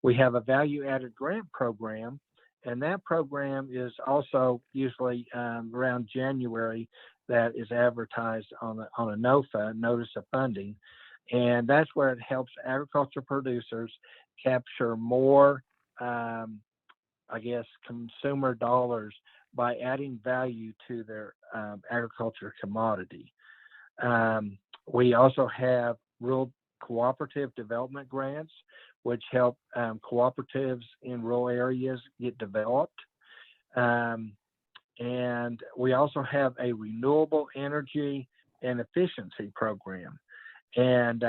We have a value-added grant program, and that program is also usually around January that is advertised on a NOFA, Notice of Funding. And that's where it helps agriculture producers capture more, consumer dollars by adding value to their agriculture commodity. We also have rural cooperative development grants, which help cooperatives in rural areas get developed. And we also have a renewable energy and efficiency program. And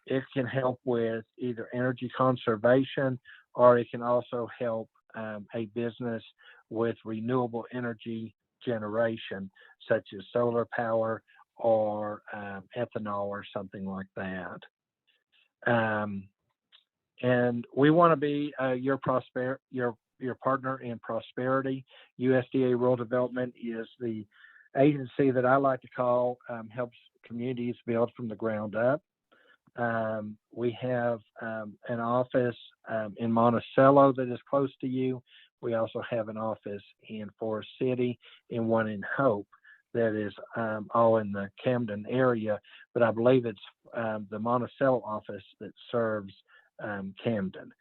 it can help with either energy conservation, or it can also help a business with renewable energy generation, such as solar power or ethanol or something like that. And we want to be your partner in prosperity. USDA Rural Development is the agency that I like to call helps communities build from the ground up. We have an office in Monticello that is close to you. We also have an office in Forest City and one in Hope that is all in the Camden area, but I believe it's the Monticello office that serves Camden.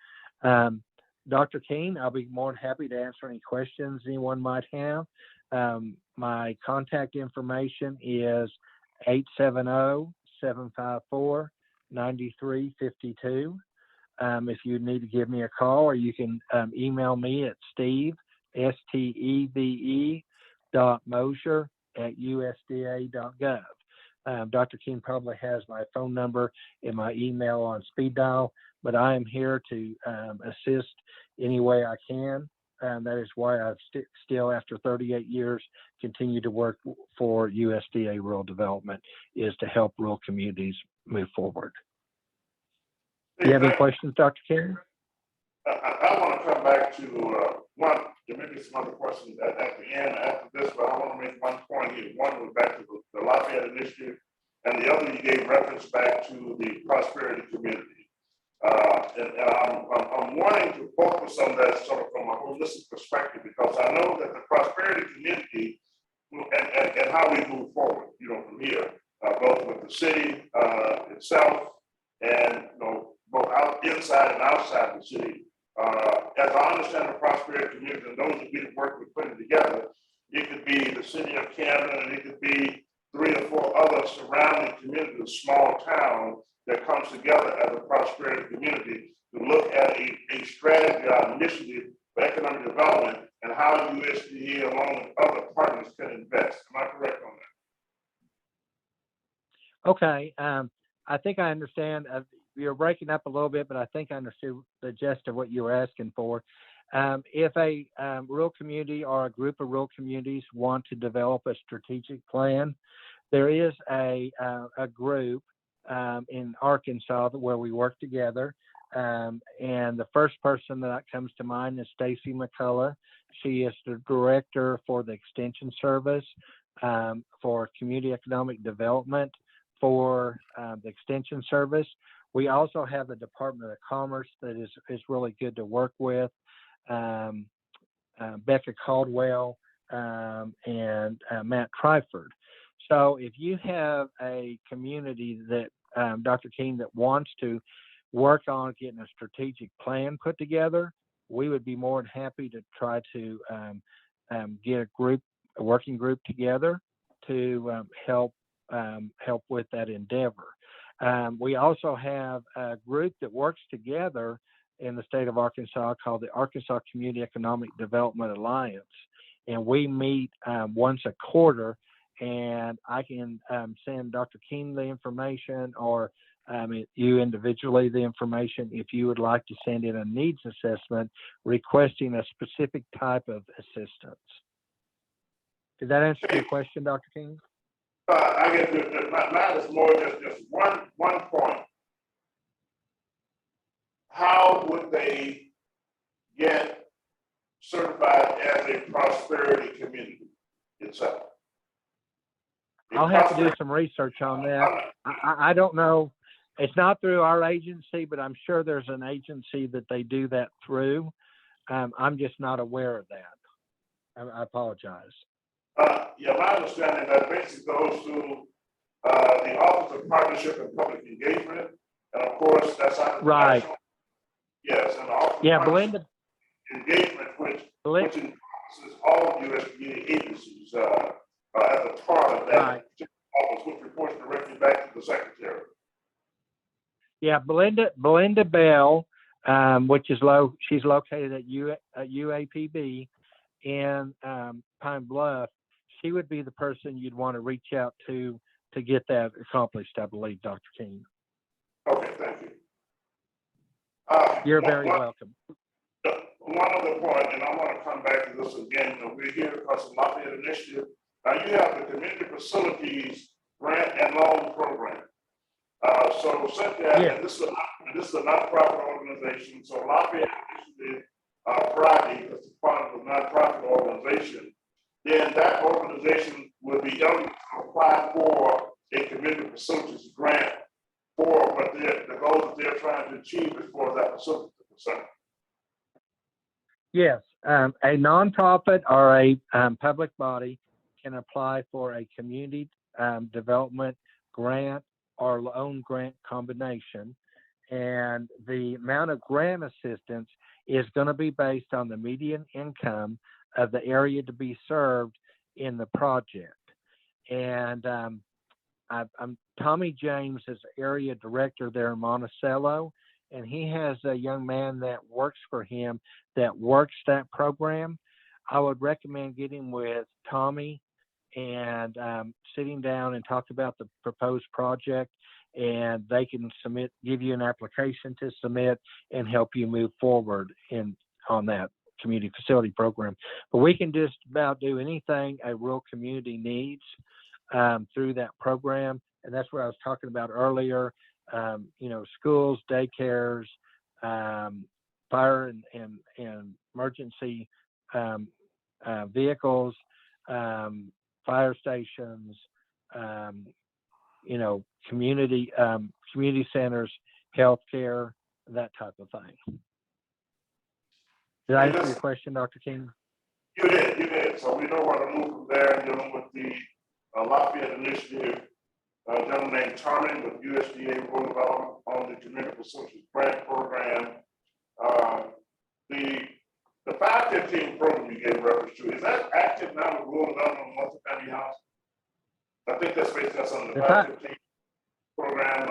Dr. Keene, I'll be more than happy to answer any questions anyone might have. My contact information is 870-754-9352. if you need to give me a call, or you can email me at Steve, STEVE, .mosher@usda.gov. Dr. King probably has my phone number and my email on speed dial, but I am here to assist any way I can. That is why I've still, after 38 years, continue to work for USDA Rural Development, is to help rural communities move forward. Do you have any questions, Dr. King? I want to come back to one, there may be some other questions at the end after this, but I want to make one point here. One was back to the Lafayette initiative, and the other you gave reference back to the prosperity community. I'm wanting to focus on that sort of from a holistic perspective, because I know that the prosperity community and how we move forward, from here, both with the city itself and, both inside and outside the city. As I understand the prosperity community and those of you that work with putting together, it could be the city of Camden, and it could be 3 or 4 other surrounding communities, small towns that comes together as a prosperity community to look at a strategy or initiative for economic development and how USDA along with other partners can invest. Am I correct on that? Okay. I think I understand. You're breaking up a little bit, but I think I understood the gist of what you were asking for. If a rural community or a group of rural communities want to develop a strategic plan, there is a group in Arkansas where we work together. And the first person that comes to mind is Stacy McCullough. She is the director for the Extension Service for Community Economic Development for the Extension Service. We also have the Department of Commerce that is really good to work with, Becca Caldwell and Matt Tryford. So if you have a community that, Dr. King, that wants to work on getting a strategic plan put together, we would be more than happy to try to get a working group together to help with that endeavor. We also have a group that works together in the state of Arkansas called the Arkansas Community Economic Development Alliance, and we meet once a quarter. And I can send Dr. King the information, or you individually the information, if you would like to send in a needs assessment requesting a specific type of assistance. Did that answer your question, Dr. King? I guess mine is more just one point. How would they get certified as a prosperity community itself? I'll have to do some research on that. I don't know. It's not through our agency, but I'm sure there's an agency that they do that through. I'm just not aware of that. I apologize. Yeah, my understanding that basically goes to the Office of Partnership and Public Engagement, and of course that's right. National. Yes, and the Office yeah, of Belinda Engagement, which encompasses all USDA agencies as a part of that right. office, which reports directly back to the Secretary. Yeah, Belinda Bell, which is she's located at UAPB in Pine Bluff. She would be the person you'd want to reach out to get that accomplished, I believe, Dr. King. Okay, thank you. You're very welcome. One other point, and I want to come back to this again. We're here because of the Lafayette Initiative. Now you have the Community Facilities Grant and Loan Program. So Cynthia, yeah. this is a nonprofit organization. So Lafayette Initiative Friday, as part of the nonprofit organization, then that organization will be eligible to apply for a community facilities grant for what the goals that they're trying to achieve as far as that facility is concerned. Yes, a nonprofit or a public body can apply for a community development grant or loan grant combination, and the amount of grant assistance is going to be based on the median income of the area to be served in the project. And I'm Tommy James is area director there in Monticello, and he has a young man that works for him that works that program. I would recommend getting with Tommy and sitting down and talk about the proposed project, and they can give you an application to submit and help you move forward on that community facility program. But we can just about do anything a rural community needs through that program. And that's what I was talking about earlier. Schools, daycares, fire and emergency vehicles, fire stations, community centers, healthcare, that type of thing. Did I answer your question, Dr. King? You did. So we know where to move from there, dealing with the Lafayette initiative. A gentleman named Tommy with USDA Rural Development on the Community Facilities Grant Program. The 515 program you gave reference to, is that active now with rural development on multifamily housing? I think that's based on the 515 program.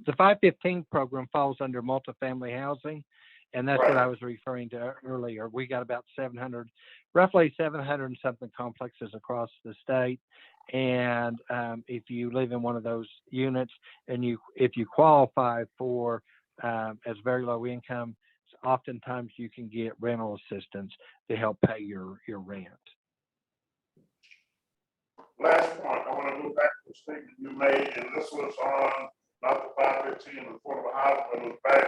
The 515 program falls under multifamily housing, and that's what I was referring to earlier. We got about 700, roughly 700 and something complexes across the state. And if you live in one of those units and if you qualify for as very low income, oftentimes you can get rental assistance to help pay your rent. Last point, I want to go back to the statement you made, and this was on not the 515 of affordable housing, but it was back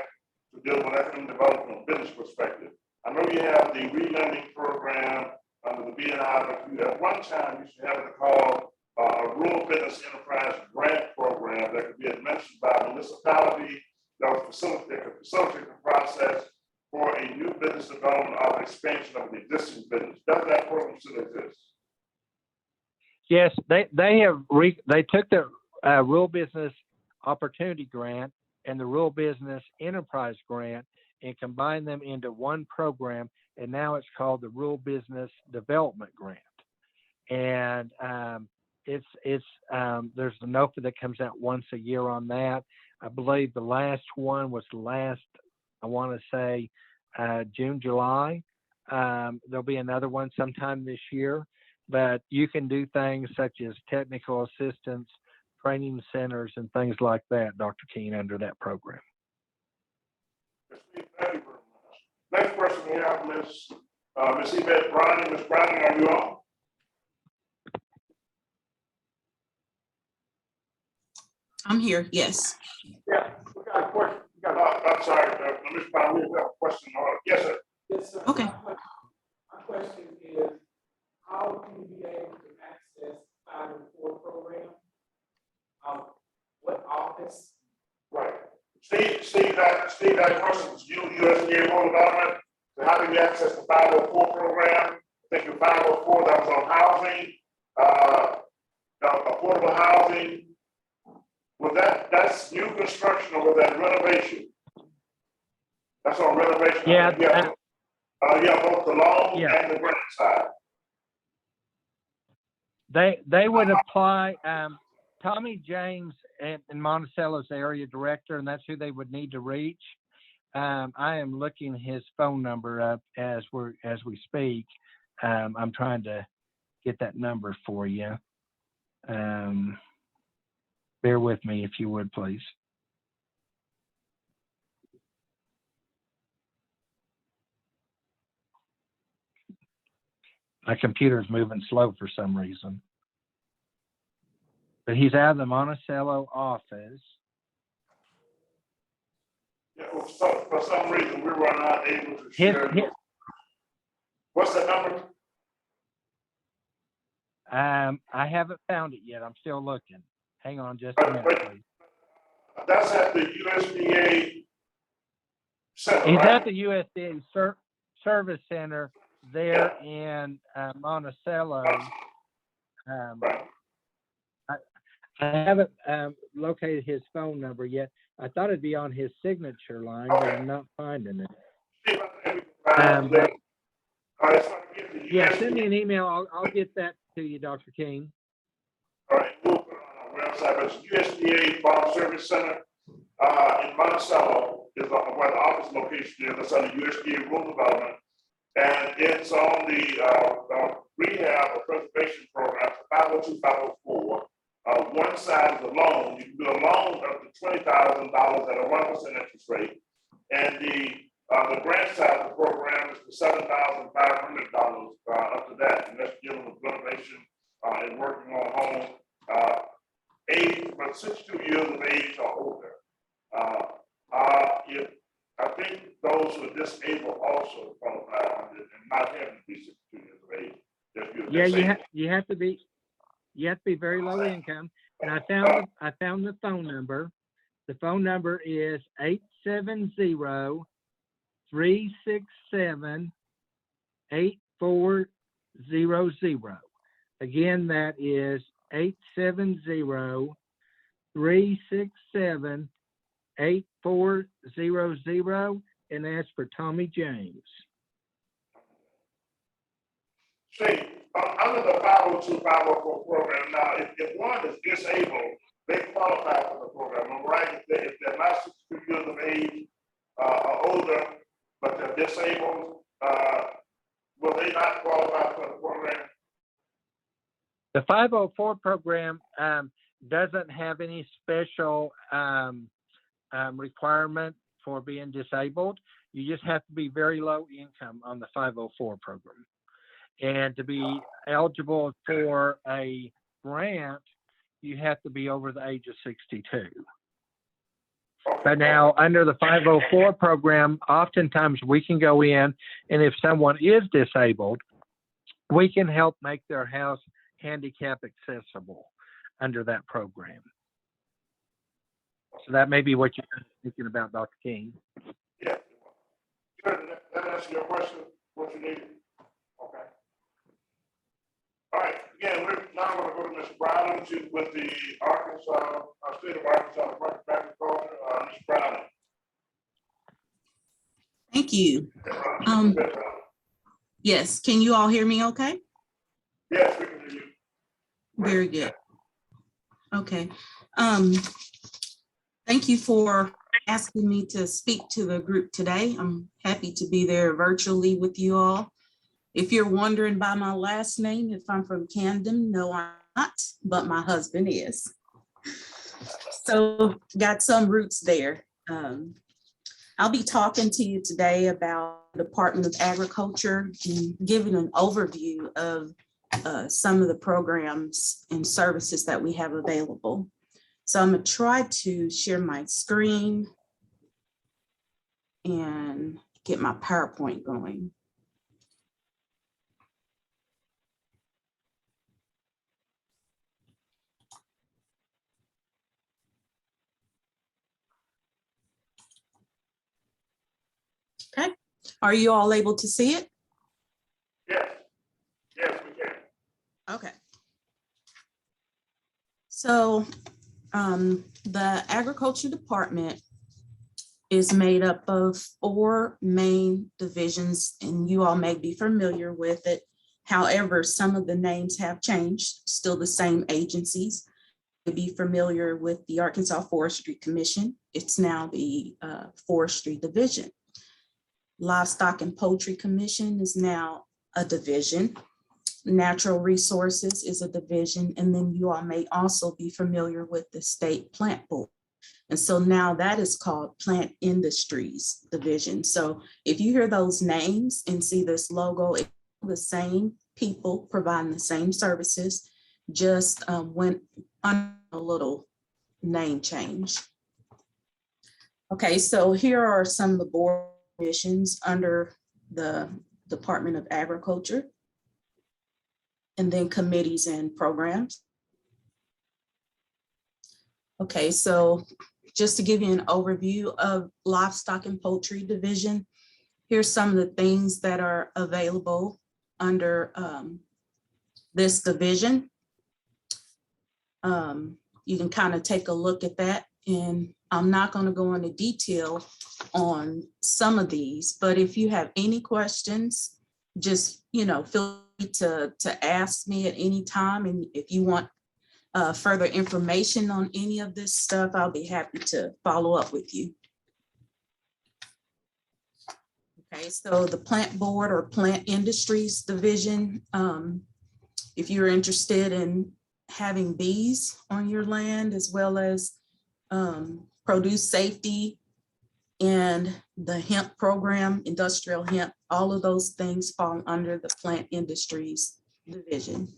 to deal with economic development from a business perspective. I know you have the re-lending program under the BNI, but you at one time you should have it called a rural business enterprise grant program that could be administered by a municipality that could facilitate the process for a new business development or expansion of the existing business. Does that program still exist? Yes, they took the rural business opportunity grant and the rural business enterprise grant and combined them into one program, and now it's called the rural business development grant. And there's a NOFA that comes out once a year on that. I believe the last one was I want to say June, July. There'll be another one sometime this year, but you can do things such as technical assistance, training centers, and things like that, Dr. Keene, under that program. Thank you very much. Next person we have, Ms. Yvette Browning. Ms. Browning, are you on? I'm here, yes. Yeah, we got a question. I'm sorry, Ms. Browning, we have a question. Yes, sir. Yes, sir. Okay. My question is, how will you be able to access 504 program? What office? Right. Steve, that question is you, USDA Rural Development. So how do you access the 504 program? I think your 504 that was on housing, affordable housing. Was that's new construction or was that renovation? That's on renovation. Yeah. Both the loan and the grant side. They would apply. Tommy James in Monticello's area director, and that's who they would need to reach. I am looking his phone number up as we speak. I'm trying to get that number for you. Bear with me if you would, please. My computer's moving slow for some reason. But he's out of the Monticello office. Yeah, well, for some reason, we were not able to share. What's the number? I haven't found it yet. I'm still looking. Hang on just a minute, please. That's at the USDA center, He's right? at the USDA Service Center there in Monticello. Right. I haven't located his phone number yet. I thought it'd be on his signature line, but I'm not finding it. Yeah, send me an email. I'll get that to you, Dr. King. All right, we'll put it on our website, but it's USDA Farm Service Center in Monticello is where the office location is. It's under USDA Rural Development. And it's on the rehab or preservation program, 502, 504. One side is a loan. You can do a loan up to $20,000 at a 1% interest rate. And the grant side of the program is for $7,500 up to that. And that's dealing with renovation and working on home age, but 62 years of age or older. I think those who are disabled also qualify under it and not having to be 62 years of age. Yeah, you have to be very low income. And I found the phone number. The phone number is 870-367-8400. Again, that is 870-367-8400, and that's for Tommy James. See, under the 502, 504 program, now, if one is disabled, they qualify for the program. I'm right, if they're not 62 years of age or older, but they're disabled, will they not qualify for the program? The 504 program doesn't have any special requirement for being disabled. You just have to be very low income on the 504 program. And to be eligible for a grant, you have to be over the age of 62. But now under the 504 program, oftentimes we can go in, and if someone is disabled, we can help make their house handicap accessible under that program. So that may be what you're thinking about, Dr. King. Yeah. Sure, that answers your question, what you need. Okay. All right, again, we're now going to go to Ms. Brown with the Arkansas, State of Arkansas Department of Agriculture. Ms. Brown. Thank you. Yes, can you all hear me okay? Yes, we can hear you. Very good. Okay. Thank you for asking me to speak to the group today. I'm happy to be there virtually with you all. If you're wondering by my last name, if I'm from Camden, no, I'm not, but my husband is. So got some roots there. I'll be talking to you today about the Department of Agriculture and giving an overview of some of the programs and services that we have available. So I'm gonna try to share my screen and get my PowerPoint going. Okay, are you all able to see it? Yes, yes, we can. Okay. So the Agriculture Department is made up of 4 main divisions, and you all may be familiar with it. However, some of the names have changed, still the same agencies. You'll be familiar with the Arkansas Forestry Commission. It's now the Forestry Division. Livestock and Poultry Commission is now a division. Natural Resources is a division, and then you all may also be familiar with the State Plant Board. And so now that is called Plant Industries Division. So if you hear those names and see this logo, it's the same people providing the same services, just went on a little name change. Okay, so here are some of the board missions under the Department of Agriculture, and then committees and programs. Okay, so just to give you an overview of Livestock and Poultry Division, here's some of the things that are available under this division. You can kind of take a look at that, and I'm not going to go into detail on some of these, but if you have any questions, just feel free to ask me at any time. And if you want further information on any of this stuff, I'll be happy to follow up with you. Okay, so the plant board or plant industries division, if you're interested in having bees on your land, as well as produce safety and the hemp program, industrial hemp, all of those things fall under the plant industries division.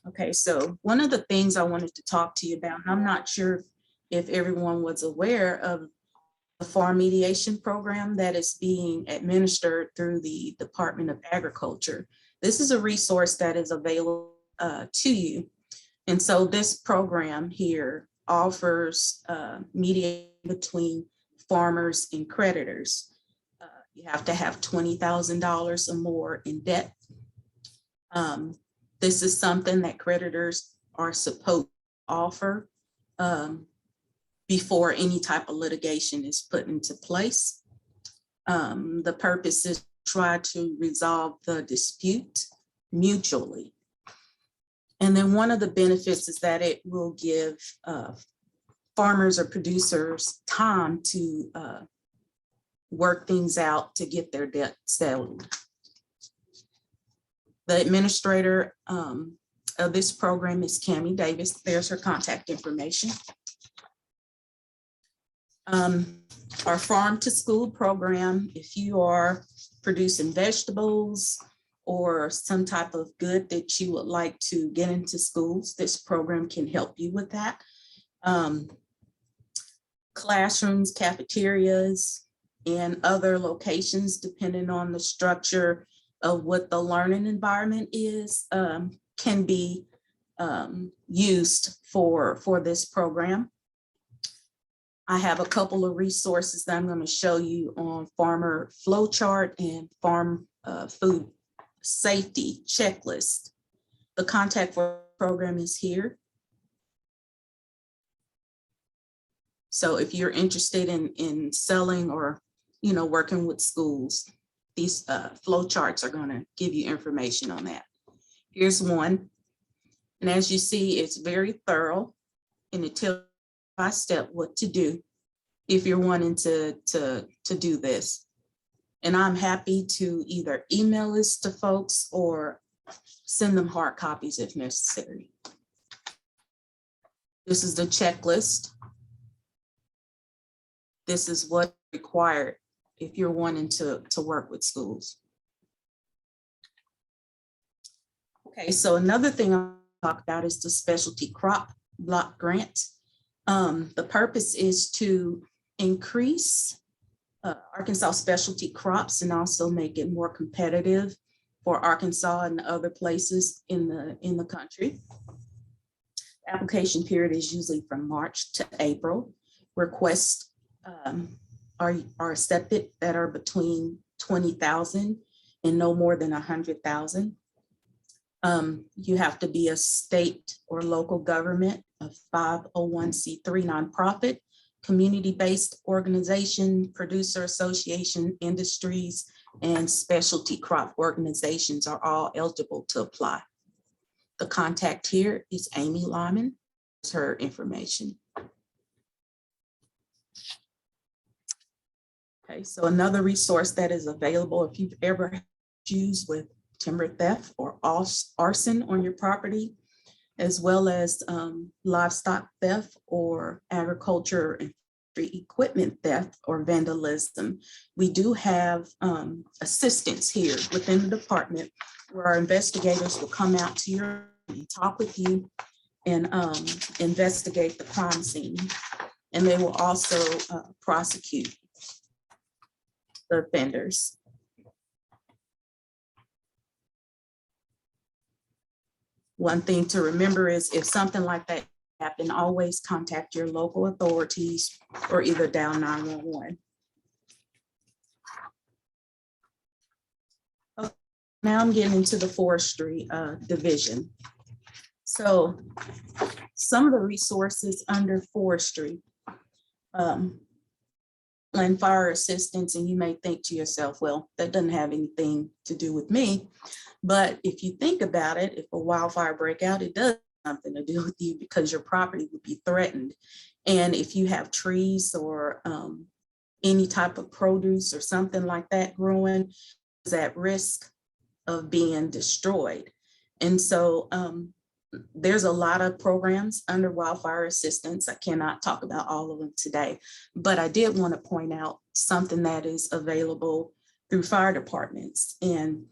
Okay, so one of the things I wanted to talk to you about, and I'm not sure if everyone was aware of the farm mediation program that is being administered through the Department of Agriculture. This is a resource that is available to you. And so this program here offers mediation between farmers and creditors. You have to have $20,000 or more in debt. This is something that creditors are supposed to offer before any type of litigation is put into place. The purpose is to try to resolve the dispute mutually. And then one of the benefits is that it will give farmers or producers time to work things out to get their debt settled. The administrator of this program is Cammie Davis. There's her contact information. Our farm to school program, if you are producing vegetables or some type of good that you would like to get into schools, this program can help you with that. Classrooms, cafeterias, and other locations, depending on the structure of what the learning environment is, can be used for this program. I have a couple of resources that I'm going to show you on farmer flow chart and farm food safety checklist. The contact for the program is here. So if you're interested in selling or working with schools, these flow charts are going to give you information on that. Here's one. And as you see, it's very thorough and it tells you by step what to do if you're wanting to do this. And I'm happy to either email this to folks or send them hard copies if necessary. This is the checklist. This is what's required if you're wanting to work with schools. Okay, so another thing I'll talk about is the specialty crop block grant. The purpose is to increase Arkansas specialty crops and also make it more competitive for Arkansas and other places in the country. The application period is usually from March to April. Requests are accepted that are between 20,000 and no more than 100,000. You have to be a state or local government, a 501c3 nonprofit, community-based organization, producer association, industries, and specialty crop organizations are all eligible to apply. The contact here is Amy Lyman. That's her information. Okay, so another resource that is available if you've ever had issues with timber theft or arson on your property, as well as livestock theft or agriculture and equipment theft or vandalism. We do have assistance here within the department where our investigators will come out to your and talk with you and investigate the crime scene. And they will also prosecute the offenders. One thing to remember is if something like that happens, always contact your local authorities or either dial 911. Okay, now I'm getting into the forestry division. So some of the resources under forestry, Wildfire Assistance, and you may think to yourself, well, that doesn't have anything to do with me. But if you think about it, if a wildfire break out, it does have something to do with you because your property would be threatened. And if you have trees or any type of produce or something like that growing, is at risk of being destroyed. And so there's a lot of programs under Wildfire Assistance. I cannot talk about all of them today, but I did want to point out something that is available through fire departments. And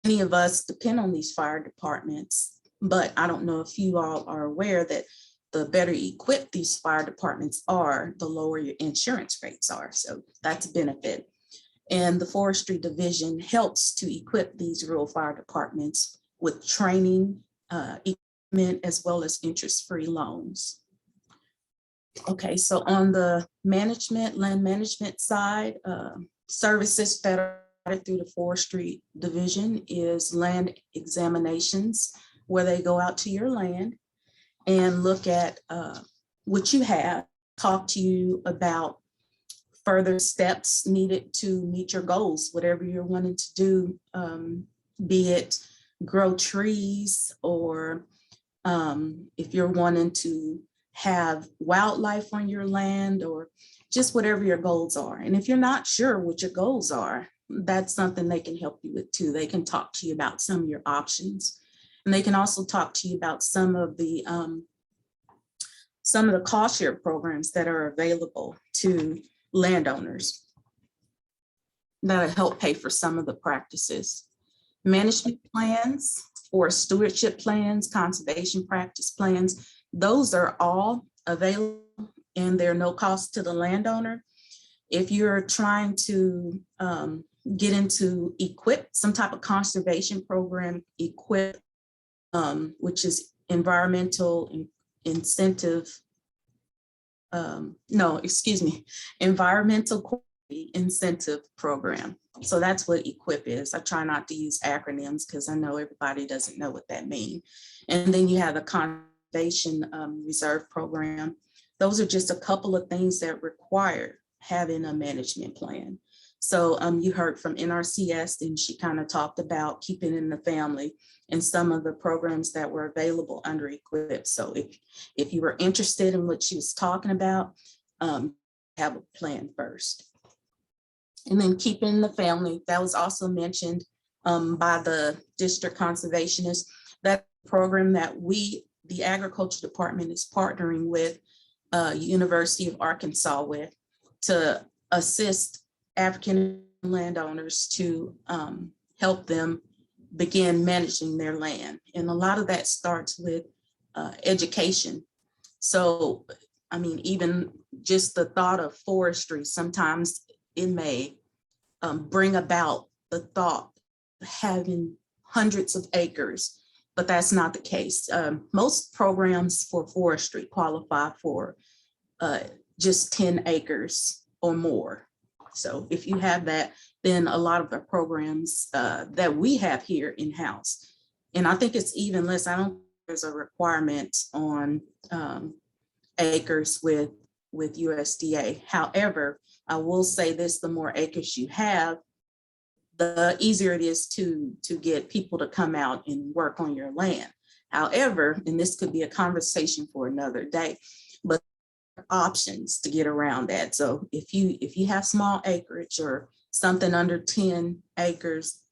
many of us depend on these fire departments, but I don't know if you all are aware that the better equipped these fire departments are, the lower your insurance rates are. So that's a benefit. And the Forestry Division helps to equip these rural fire departments with training, equipment, as well as interest-free loans. Okay, so on the land management side, services that are provided through the Forestry Division is land examinations, where they go out to your land and look at what you have, talk to you about further steps needed to meet your goals, whatever you're wanting to do, be it grow trees, or if you're wanting to have wildlife on your land, or just whatever your goals are. And if you're not sure what your goals are, that's something they can help you with too. They can talk to you about some of your options. And they can also talk to you about some of the cost share programs that are available to landowners that'll help pay for some of the practices. Management plans or stewardship plans, conservation practice plans, those are all available and they're no cost to the landowner. If you're trying to get into equip some type of conservation program, equip, which is environmental incentive, environmental quality incentive program. So that's what equip is. I try not to use acronyms because I know everybody doesn't know what that means. And then you have the conservation reserve program. Those are just a couple of things that require having a management plan. So you heard from NRCS, and she kind of talked about keeping in the family and some of the programs that were available under equip. So if you were interested in what she was talking about, have a plan first. And then keeping the family, that was also mentioned by the district conservationist. That program that the agriculture department is partnering with University of Arkansas with to assist African landowners to help them begin managing their land. And a lot of that starts with education. So, I mean, even just the thought of forestry, sometimes it may bring about the thought of having hundreds of acres, but that's not the case. Most programs for forestry qualify for just 10 acres or more. So if you have that, then a lot of the programs that we have here in-house, and I think it's even less, I don't think there's a requirement on acres with USDA. However, I will say this, the more acres you have, the easier it is to get people to come out and work on your land. However, and this could be a conversation for another day, but options to get around that. So if you have small acreage or something under 10 acres,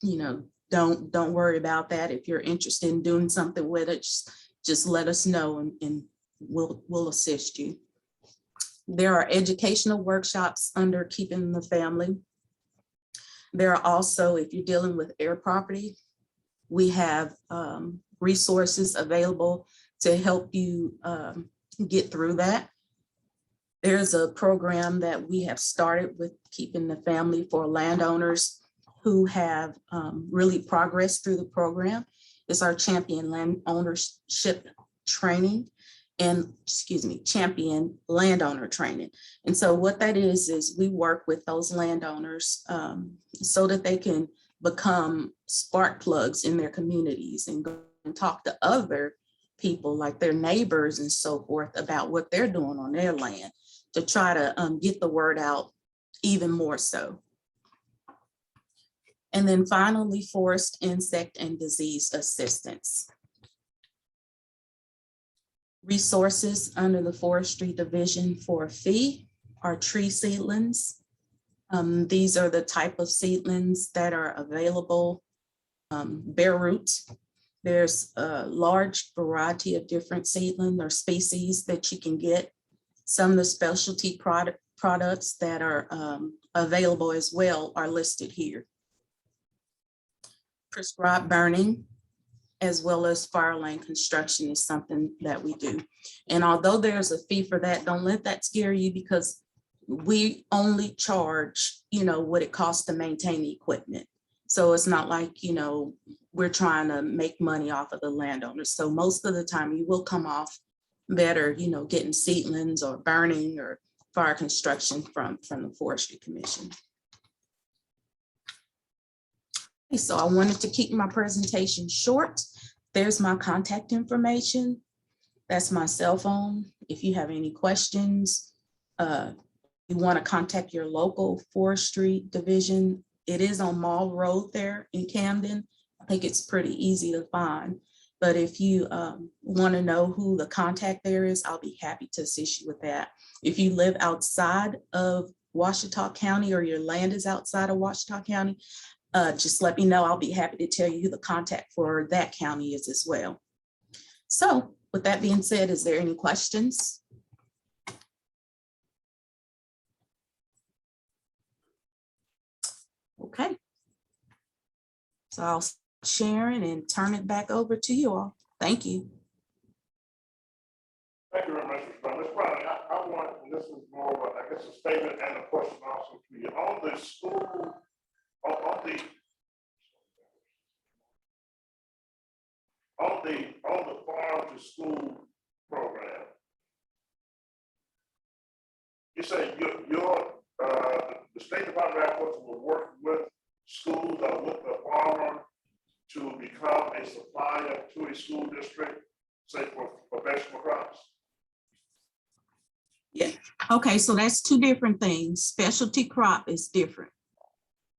don't worry about that. If you're interested in doing something with it, just let us know and we'll assist you. There are educational workshops under Keeping the Family. There are also, if you're dealing with heir property, we have resources available to help you get through that. There's a program that we have started with Keeping the Family for landowners who have really progressed through the program. It's our Champion Land Ownership Training and, Champion Landowner Training. And so what that is we work with those landowners so that they can become spark plugs in their communities and go and talk to other people like their neighbors and so forth about what they're doing on their land, to try to get the word out even more so. And then finally, forest, insect, and disease assistance. Resources under the forestry division for a fee are tree seedlings. These are the type of seedlings that are available, bare roots. There's a large variety of different seedling or species that you can get. Some of the specialty products that are available as well are listed here. Prescribed burning, as well as fire lane construction, is something that we do. And although there's a fee for that, don't let that scare you, because we only charge, what it costs to maintain the equipment. So it's not like, we're trying to make money off of the landowners. So most of the time you will come off better, getting seedlings or burning or fire construction from the Forestry Commission. So I wanted to keep my presentation short. There's my contact information. That's my cell phone. If you have any questions, you want to contact your local forestry division. It is on Mall Road there in Camden. I think it's pretty easy to find. But if you want to know who the contact there is, I'll be happy to assist you with that. If you live outside of Ouachita County, or your land is outside of Ouachita County, just let me know. I'll be happy to tell you who the contact for that county is as well. So with that being said, is there any questions? Okay. So I'll stop sharing and turn it back over to you all. Thank you. Thank you very much, Ms. Brown. Ms. Brown, I want, and this is more of a, I guess, a statement and a question also to you. On the school, on the farm to school program, you say the State Department of Agriculture will work with schools or with the farmer to become a supplier to a school district, say for vegetable crops? Yeah. Okay, so that's two different things. Specialty crop is different.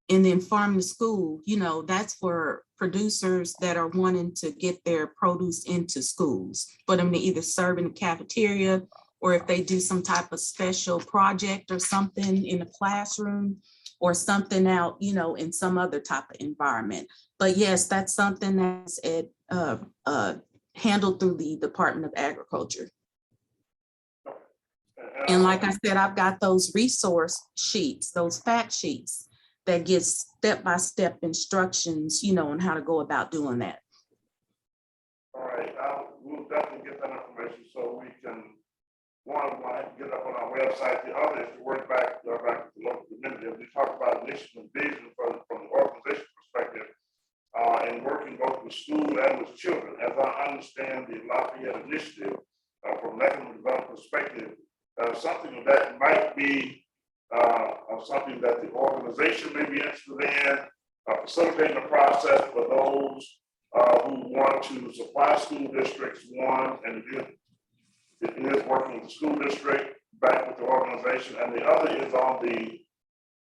And then farm to school, that's for producers that are wanting to get their produce into schools, for them to either serve in the cafeteria, or if they do some type of special project or something in a classroom, or something out, in some other type of environment. But yes, that's something that's handled through the Department of Agriculture. And like I said, I've got those resource sheets, those fact sheets that give step-by-step instructions, on how to go about doing that. All right, we'll definitely get that information so we can, one, get it up on our website. The other is to work back to the local community. We talk about mission and vision from the organization perspective, and working both with school and with children. As I understand the Lafayette initiative, from an economic development perspective, something that might be something that the organization may be interested in, facilitating the process for those who want to supply school districts, one, and it is working with the school district, back with the organization, and the other is on the,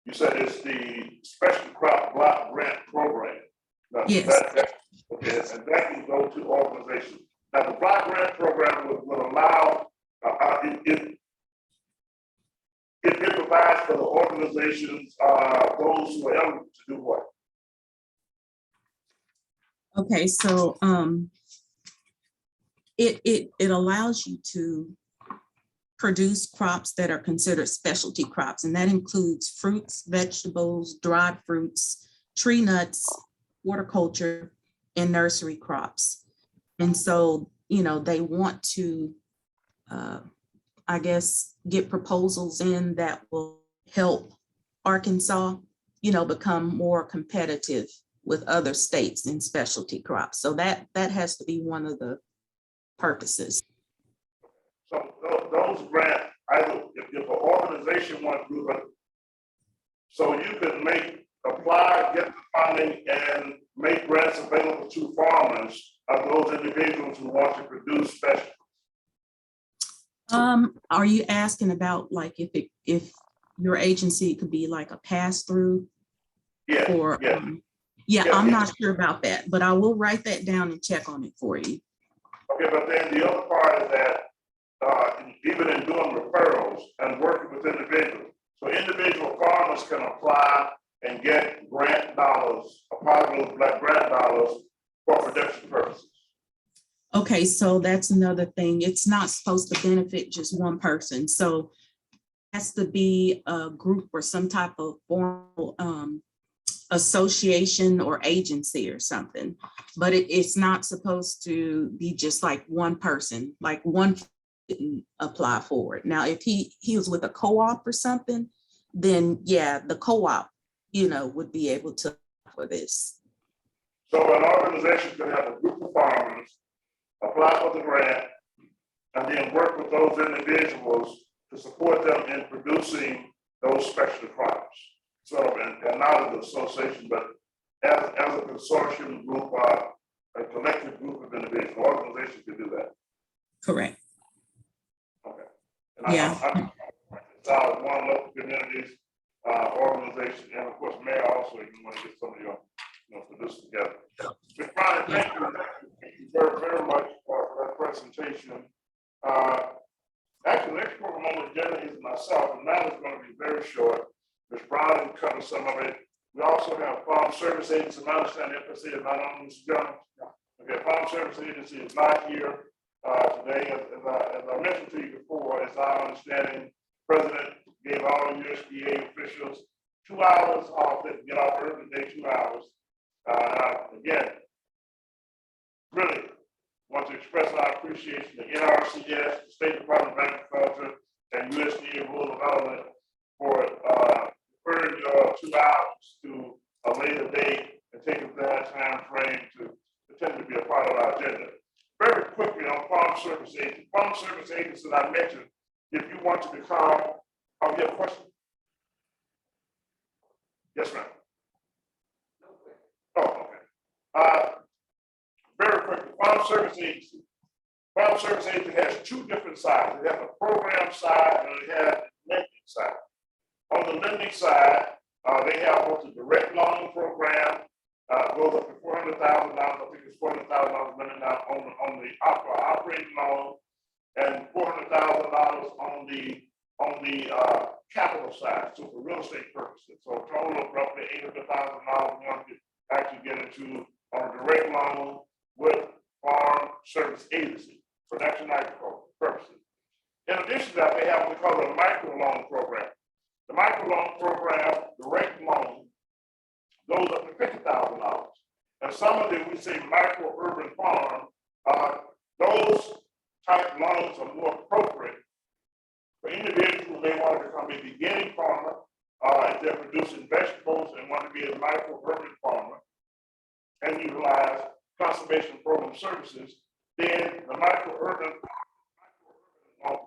you said it's the special crop block grant program. Now, Yes. Okay, and that can go to organizations. Now, the block grant program will allow, it provides for the organizations, those who are eligible to do what? Okay, so it allows you to produce crops that are considered specialty crops, and that includes fruits, vegetables, dried fruits, tree nuts, horticulture, and nursery crops. And so, they want to, I guess, get proposals in that will help Arkansas, become more competitive with other states in specialty crops. So that has to be one of the purposes. So those grants, either if an organization wants to do it, so you could apply, get the funding, and make grants available to farmers, those individuals who want to produce special. Are you asking about like if your agency could be like a pass-through Yeah, or, yeah. yeah, Yeah, I'm yeah. not sure about that, but I will write that down and check on it for you. Okay, but then the other part is that even in doing referrals and working with individuals, so individual farmers can apply and get grant dollars, a part of those black grant dollars for production purposes. Okay, so that's another thing. It's not supposed to benefit just one person. So it has to be a group or some type of formal association or agency or something. But it's not supposed to be just like one person, like one didn't apply for it. Now, if he was with a co-op or something, then yeah, the co-op, would be able to apply for this. So an organization could have a group of farmers apply for the grant and then work with those individuals to support them in producing those specialty crops. So, and not as an association, but as a consortium group, a collective group of individual organizations can do that. Correct. Okay. And Yeah. I'm one local communities, organization, and of course, Mayor also, if you want to get some of your, for this together. Ms. Brown, thank you very, very much for that presentation. Actually, next program on the agenda is myself, and that is going to be very short. Ms. Brown will cover some of it. We also have Farm Service Agency. I understand the FSA is not on this journal. Okay, Farm Service Agency is not here today. As I mentioned to you before, it's our understanding, President gave all USDA officials 2 hours off. They can get off early today, 2 hours. Again, really want to express our appreciation to NRCS, the State Department of Agriculture, and USDA Rural Development for deferring your 2 hours to a later date and taking that time frame to attempt to be a part of our agenda. Very quickly on Farm Service Agency. Farm Service Agency that I mentioned, if you want to become, you have a question? Yes, ma'am. Oh, okay. Very quickly, Farm Service Agency. Farm Service Agency has 2 different sides. It has a program side and it has a lending side. On the lending side, they have both a direct loan program, goes up to $400,000. I think it's $400,000 lending now on the operating loan, and $400,000 on the capital side, so for real estate purposes. So a total of roughly $800,000 we want to actually get into on a direct loan with Farm Service Agency, production agriculture purposes. In addition to that, they have what we call a micro loan program. The micro loan program, direct loan, goes up to $50,000. And some of them, we say micro urban farm, those type loans are more appropriate for individuals who may want to become a beginning farmer, if they're producing vegetables and want to be a micro urban farmer and utilize conservation program services. Then the micro urban loan,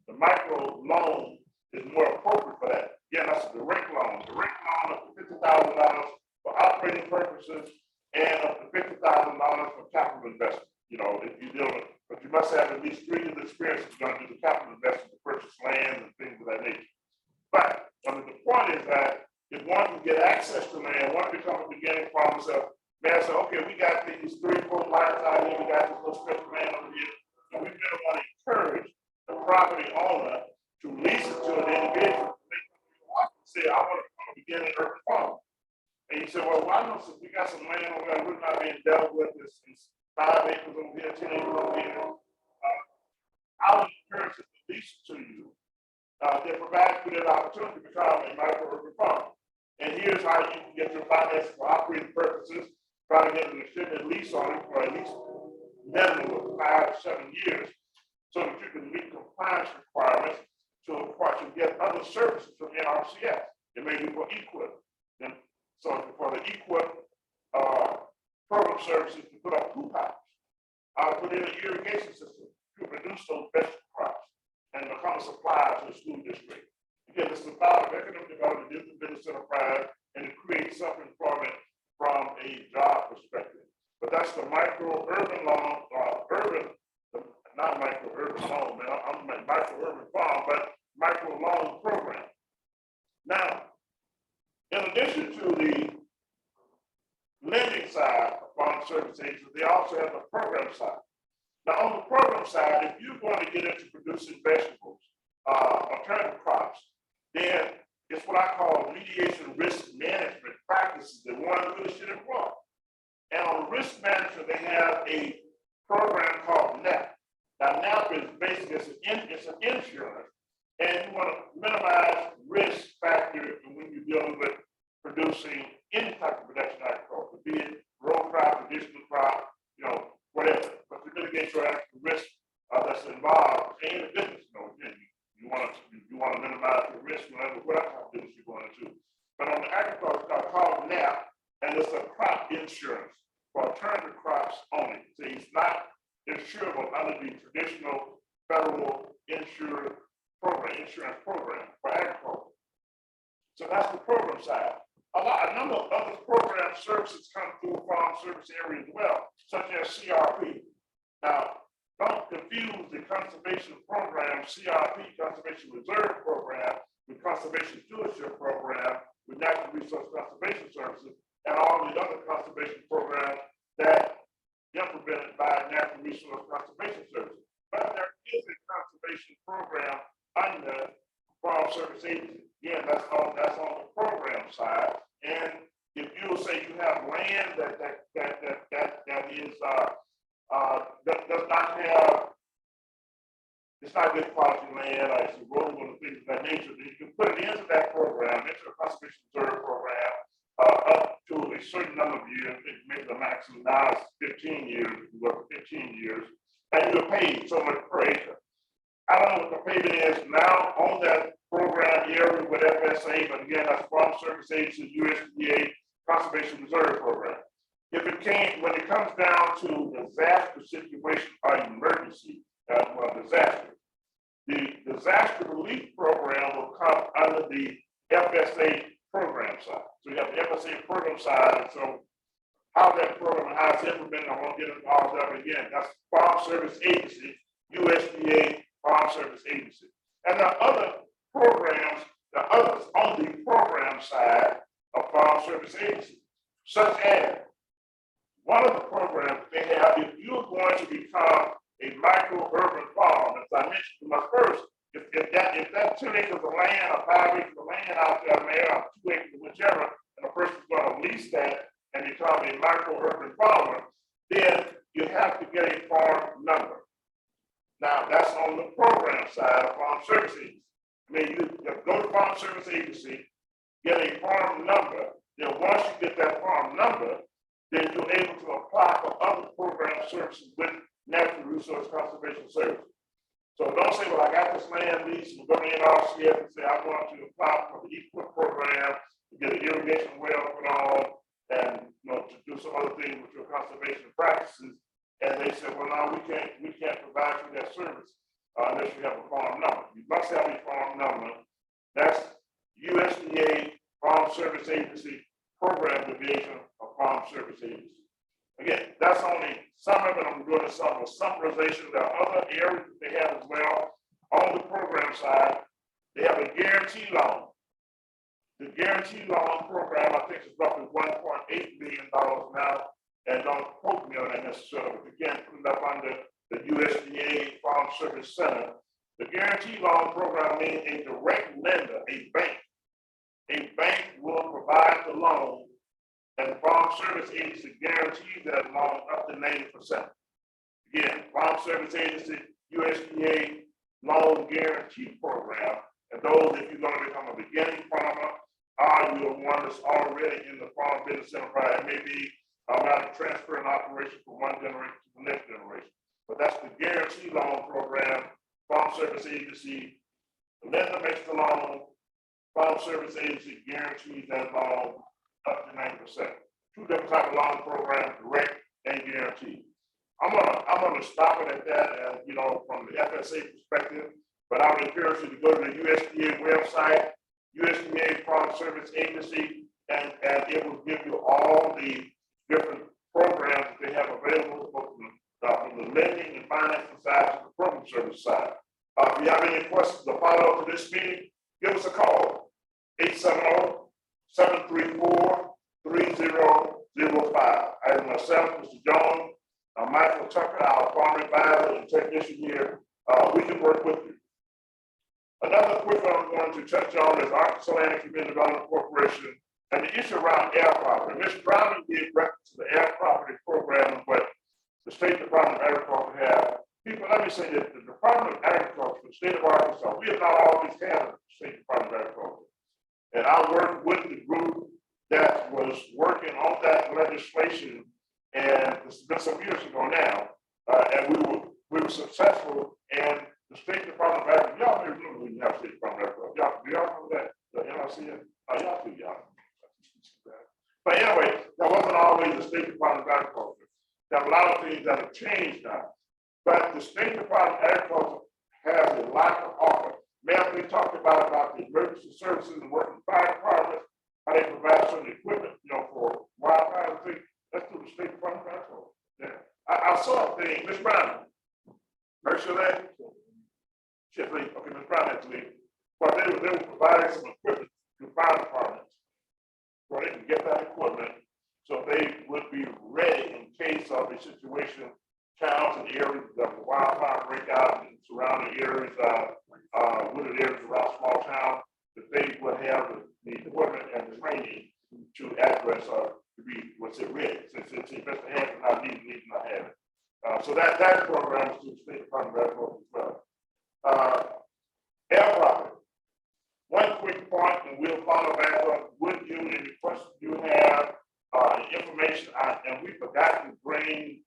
the micro loan is more appropriate for that. Again, that's a direct loan. Direct loan up to $50,000 for operating purposes and up to $50,000 for capital investment. If you deal with, but you must have at least 3 years experience if you're going to do the capital investment to purchase land and things of that nature. But the point is that if one can get access to land, one becomes a beginning farmer, so man say, okay, we got these 3-4 lines out here, we got this little strip of land over here, and we really want to encourage the property owner to lease it to an individual. Say, I want to become a beginning urban farmer. And you say, well, why not? So we got some land over there, we're not being dealt with. This 5 acres over here, 10 acres over here. I would encourage them to lease it to you. They provide you that opportunity to become a micro urban farmer. And here's how you can get your finances for operating purposes. Try to get an extended lease on it for at least minimum of 5 to 7 years, so that you can meet compliance requirements to get other services from NRCS. It may be for EQIP. And so for the EQIP program services, to put up hoop houses, put in an irrigation system to produce those vegetable crops and become a supplier to the school district. Again, it's about economic development, this is business enterprise, and it creates self-employment from a job perspective. But that's the micro urban loan, not micro urban loan, man. I'm micro urban farm, but micro loan side, if you're going to get into producing vegetables, alternative crops, then it's what I call mediation risk management practices that one really should employ. And on risk management, they have a program called NAP. Now, NAP is basically it's an insurance, and you want to minimize risk factor when you're dealing with producing any type of production agriculture, be it row crop, traditional crop, whatever. But to mitigate your actual risk that's involved in the business, you want to minimize the risk whatever type of business you're going into. But on the agriculture, it's called NAP, and it's a crop insurance for alternative crops only. So it's not insurable under the traditional federal insurance program for agriculture. So that's the program side. A number of other program services come through farm service area as well, such as CRP. Now, don't confuse the conservation program, CRP, Conservation Reserve Program, with Conservation Stewardship Program, with Natural Resource Conservation Services, and all the other conservation programs that implemented by Natural Resource Conservation Services. But there is a conservation program under Farm Service Agency. Again, that's on the program side. And if you say you have land that does not have, it's not good quality land, like it's eroding and things of that nature, then you can put it into that program, into a conservation reserve program, up to a certain number of years, maybe the maximum now is 15 years, you work for 15 years, and you're paid so much per acre. I don't know what the payment is now on that program area with FSA, but again, that's Farm Service Agency, USDA, Conservation Reserve Program. When it comes down to disaster situation or emergency, disaster, the disaster relief program will come under the FSA program side. So you have the FSA program side, and so how that program and how it's implemented, I won't get into all of that again. That's Farm Service Agency, USDA, Farm Service Agency. And there are other programs, there are others on the program side of Farm Service Agency, such as one of the programs they have, if you're going to become a micro-urban farm, as I mentioned to my first, if that 2 acres of land or 5 acres of land out there, or 2 acres, whichever, and a person's going to lease that and become a micro-urban farmer, then you have to get a farm number. Now, that's on the program side of Farm Service Agency. I mean, you go to Farm Service Agency, get a farm number, then once you get that farm number, then you're able to apply for other program services with Natural Resource Conservation Services. So don't say, well, I got this land lease, we're going to NRCS and say, I want to apply for the EQIP program to get an irrigation well put on and to do some other things with your conservation practices. And they said, well, no, we can't provide you that service unless you have a farm number. You must have a farm number. That's USDA Farm Service Agency Program Division of Farm Service Agency. Again, that's only some of it. I'm doing some summarization. There are other areas that they have as well. On the program side, they have a guarantee loan. The guarantee loan program, I think, is roughly $1.8 billion now. And don't quote me on that necessarily, but again, put it up under the USDA Farm Service Center. The guarantee loan program means a direct lender, a bank. A bank will provide the loan, and the Farm Service Agency guarantees that loan up to 90%. Again, Farm Service Agency, USDA loan guarantee program, and those, if you're going to become a beginning farmer, or you're one that's already in the farm business enterprise, it may be about to transfer an operation from one generation to the next generation. But that's the guarantee loan program, Farm Service Agency. The lender makes the loan, Farm Service Agency guarantees that loan up to 90%. Two different type of loan programs, direct and guaranteed. I'm gonna stop it at that, from the FSA perspective, but I would encourage you to go to the USDA website, USDA Farm Service Agency, and it will give you all the different programs that they have available, both from the lending and financing side to the program service side. If you have any questions or follow up to this meeting, give us a call, 870-734-3005. I am myself, Mr. Jones, Michael Tucker, our farm advisor and technician here, we can work with you. Another quick one I'm going to touch on is Arkansas Land and Community Development Corporation and the issue around air property. Ms. Browning gave reference to the air property program, but the State Department of Agriculture have. People, let me say that the Department of Agriculture, the state of Arkansas, we have not always had a State Department of Agriculture. And I worked with the group that was working on that legislation, and it's been some years ago now, and we were successful. And the State Department of Agriculture, y'all may remember when you have State Department of Agriculture. Do y'all know that? The NRC? Y'all too young. But anyway, that wasn't always the State Department of Agriculture. There are a lot of things that have changed now. But the State Department of Agriculture has a lot to offer. Ma'am, we talked about the emergency services and working fire departments, how they provide some equipment, for wildfire things. That's through the State Department of Agriculture. Yeah. I saw a thing, Ms. Brown. Mercy that? She's leave. Okay, Ms. Brown has to leave. But they were providing some equipment to fire departments where they can get that equipment so they would be ready in case of a situation, towns and areas of a wildfire breakout and surrounding areas, wooded areas around small towns, that they would have the equipment and the training to address to be, ready. Since it's best to have it, not need not have it. So that program is to the State Department of Agriculture as well. Air property. One quick point, and we'll follow back up with you in the questions you have, information on, and we forgot to bring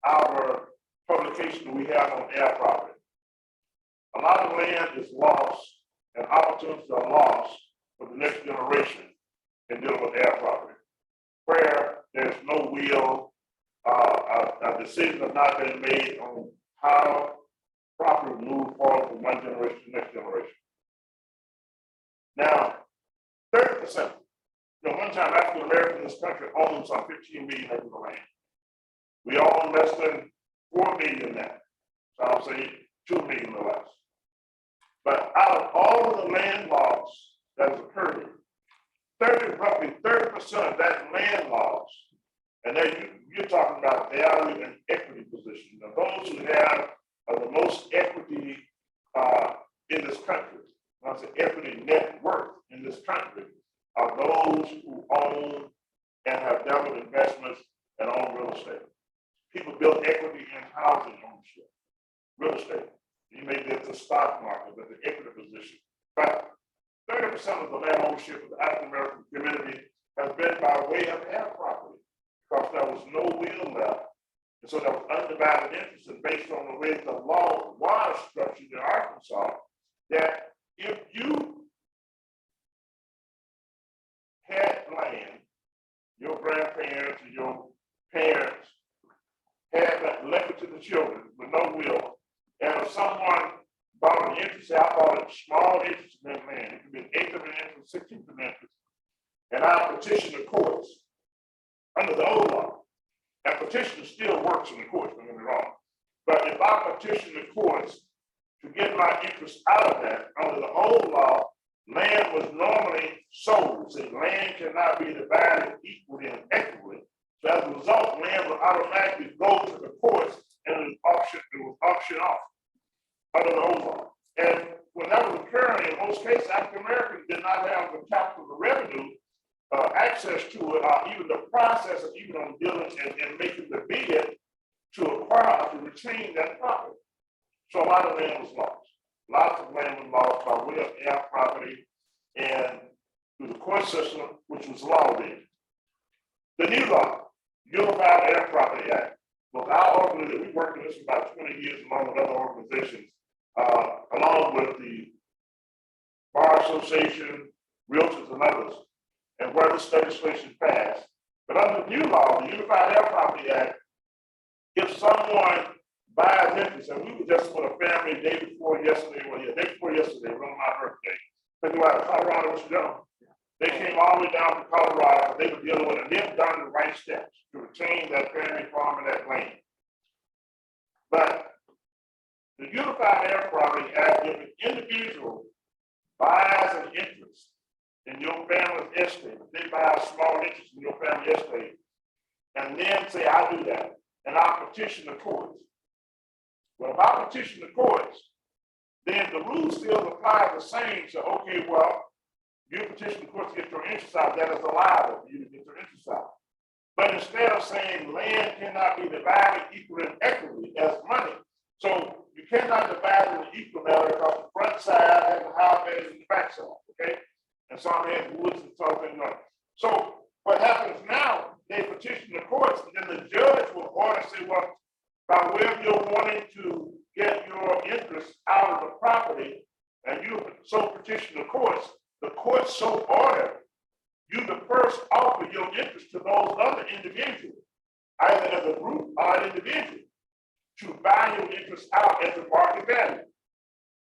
our publication we have on air property. A lot of land is lost and opportunities are lost for the next generation in dealing with air property, where there's no will, a decision has not been made on how property will move forward from one generation to the next generation. Now, 30%, one time African Americans in this country owned some 15 million acres of land. We own less than 4 million now. So I'll say 2 million or less. But out of all of the land loss that has occurred, roughly 30% of that land loss, and then you're talking about value and equity position. Now, those who have the most equity in this country, when I say equity net worth in this country, are those who own and have done with investments and own real estate. People build equity in housing ownership, real estate. You may get the stock market, but the equity position. But 30% of the land ownership of the African American community has been by way of air property, because there was no will left. And so there was undivided interest, and based on the way the law was structured in Arkansas, that if you had land, your grandparents and your parents had that left it to the children with no will, and if someone bought an interest, I bought a small interest in that land, it could be an eighth of an interest, 16th of an interest, and I petitioned the courts under the old law. And petition still works in the courts, don't get me wrong. But if I petition the courts to get my interest out of that, under the old law, land was normally sold. So land cannot be divided equally and equitably. So as a result, land would automatically go to the courts and it was auctioned off under the old law. And when that was occurring, in most cases, African Americans did not have the capital, the revenue, access to it, even the process of even on dealing and making the bid to acquire, to retain that property. So a lot of land was lost. Lots of land was lost by way of air property and through the court system, which was law then. The new law, Unified Air Property Act, was our organization. We worked on this for about 20 years along with other organizations, along with the Bar Association, Realtors, and others, and where this legislation passed. But under the new law, the Unified Air Property Act, if someone buys interest, and we were just with a family day before yesterday, around my birthday, they were out of Colorado, Mr. Jones. They came all the way down to Colorado, and they were dealing with it, and they've done the right steps to retain that family farm and that land. But the Unified Air Property Act, if an individual buys an interest in your family's estate, if they buy a small interest in your family estate, and then say, I do that, and I petition the courts. Well, if I petition the courts, then the rules still apply the same. So, okay, well, you petition the courts to get your interest out, that is allowed for you to get your interest out. But instead of saying land cannot be divided equally and equitably as money, so you cannot divide it in equal manner because the front side has a higher value than the back side, okay? And some have woods and something else. So what happens now, they petition the courts, and then the judge will order and say, well, by way of you're wanting to get your interest out of the property, and you so petition the courts so order, you the first offer your interest to those other individuals, either as a group or an individual, to buy your interest out at the market value.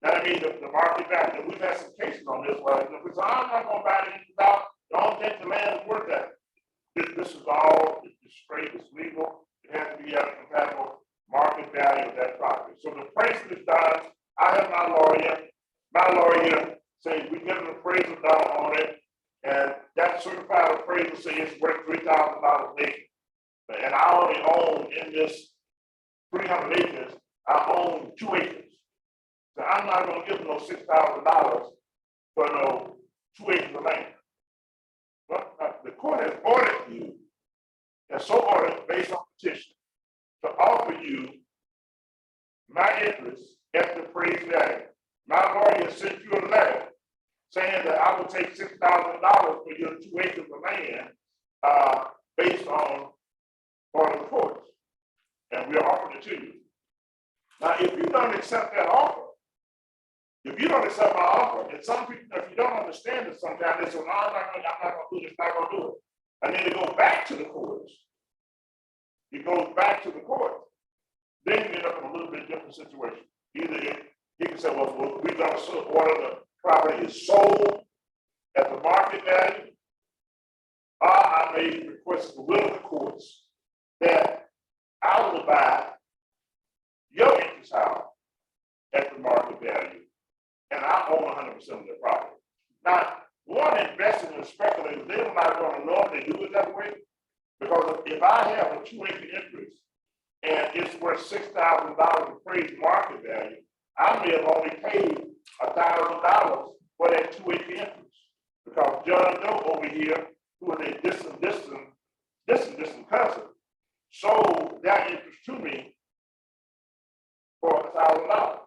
That I mean the market value. And we've had some cases on this where if I'm not going to buy the interest out, don't think the land is worth that. This is all it's straight, it's legal. It has to be at a compatible market value of that property. So the appraisal is done. I have my lawyer saying we get an appraisal done on it, and that certified appraisal says it's worth $3,000 an acre. And I only own in this 300 acres, I own 2 acres. So I'm not going to give them no $6,000 for no 2 acres of land. But the court has ordered you, and so ordered based on petition, to offer you my interest at the appraised value. My lawyer sent you a letter saying that I will take $6,000 for your 2 acres of land based on order of the courts. And we are offering it to you. Now, if you don't accept that offer, if you don't accept my offer, and some people, if you don't understand it sometimes, they say, no, I'm not going to do this, not going to do it. And then they go back to the courts. It goes back to the court. Then you end up in a little bit different situation. Either he can say, well, we're going to order the property is sold at the market value, or I may request the will of the courts that I will buy your interest out at the market value, and I own 100% of the property. Now, one investing in speculators, they're not going to know if they do it that way, because if I have a 2 acre interest and it's worth $6,000 appraised market value, I may have only paid $1,000 for that 2 acre interest, because John Doe over here, who is a distant cousin, sold that interest to me for $1,000.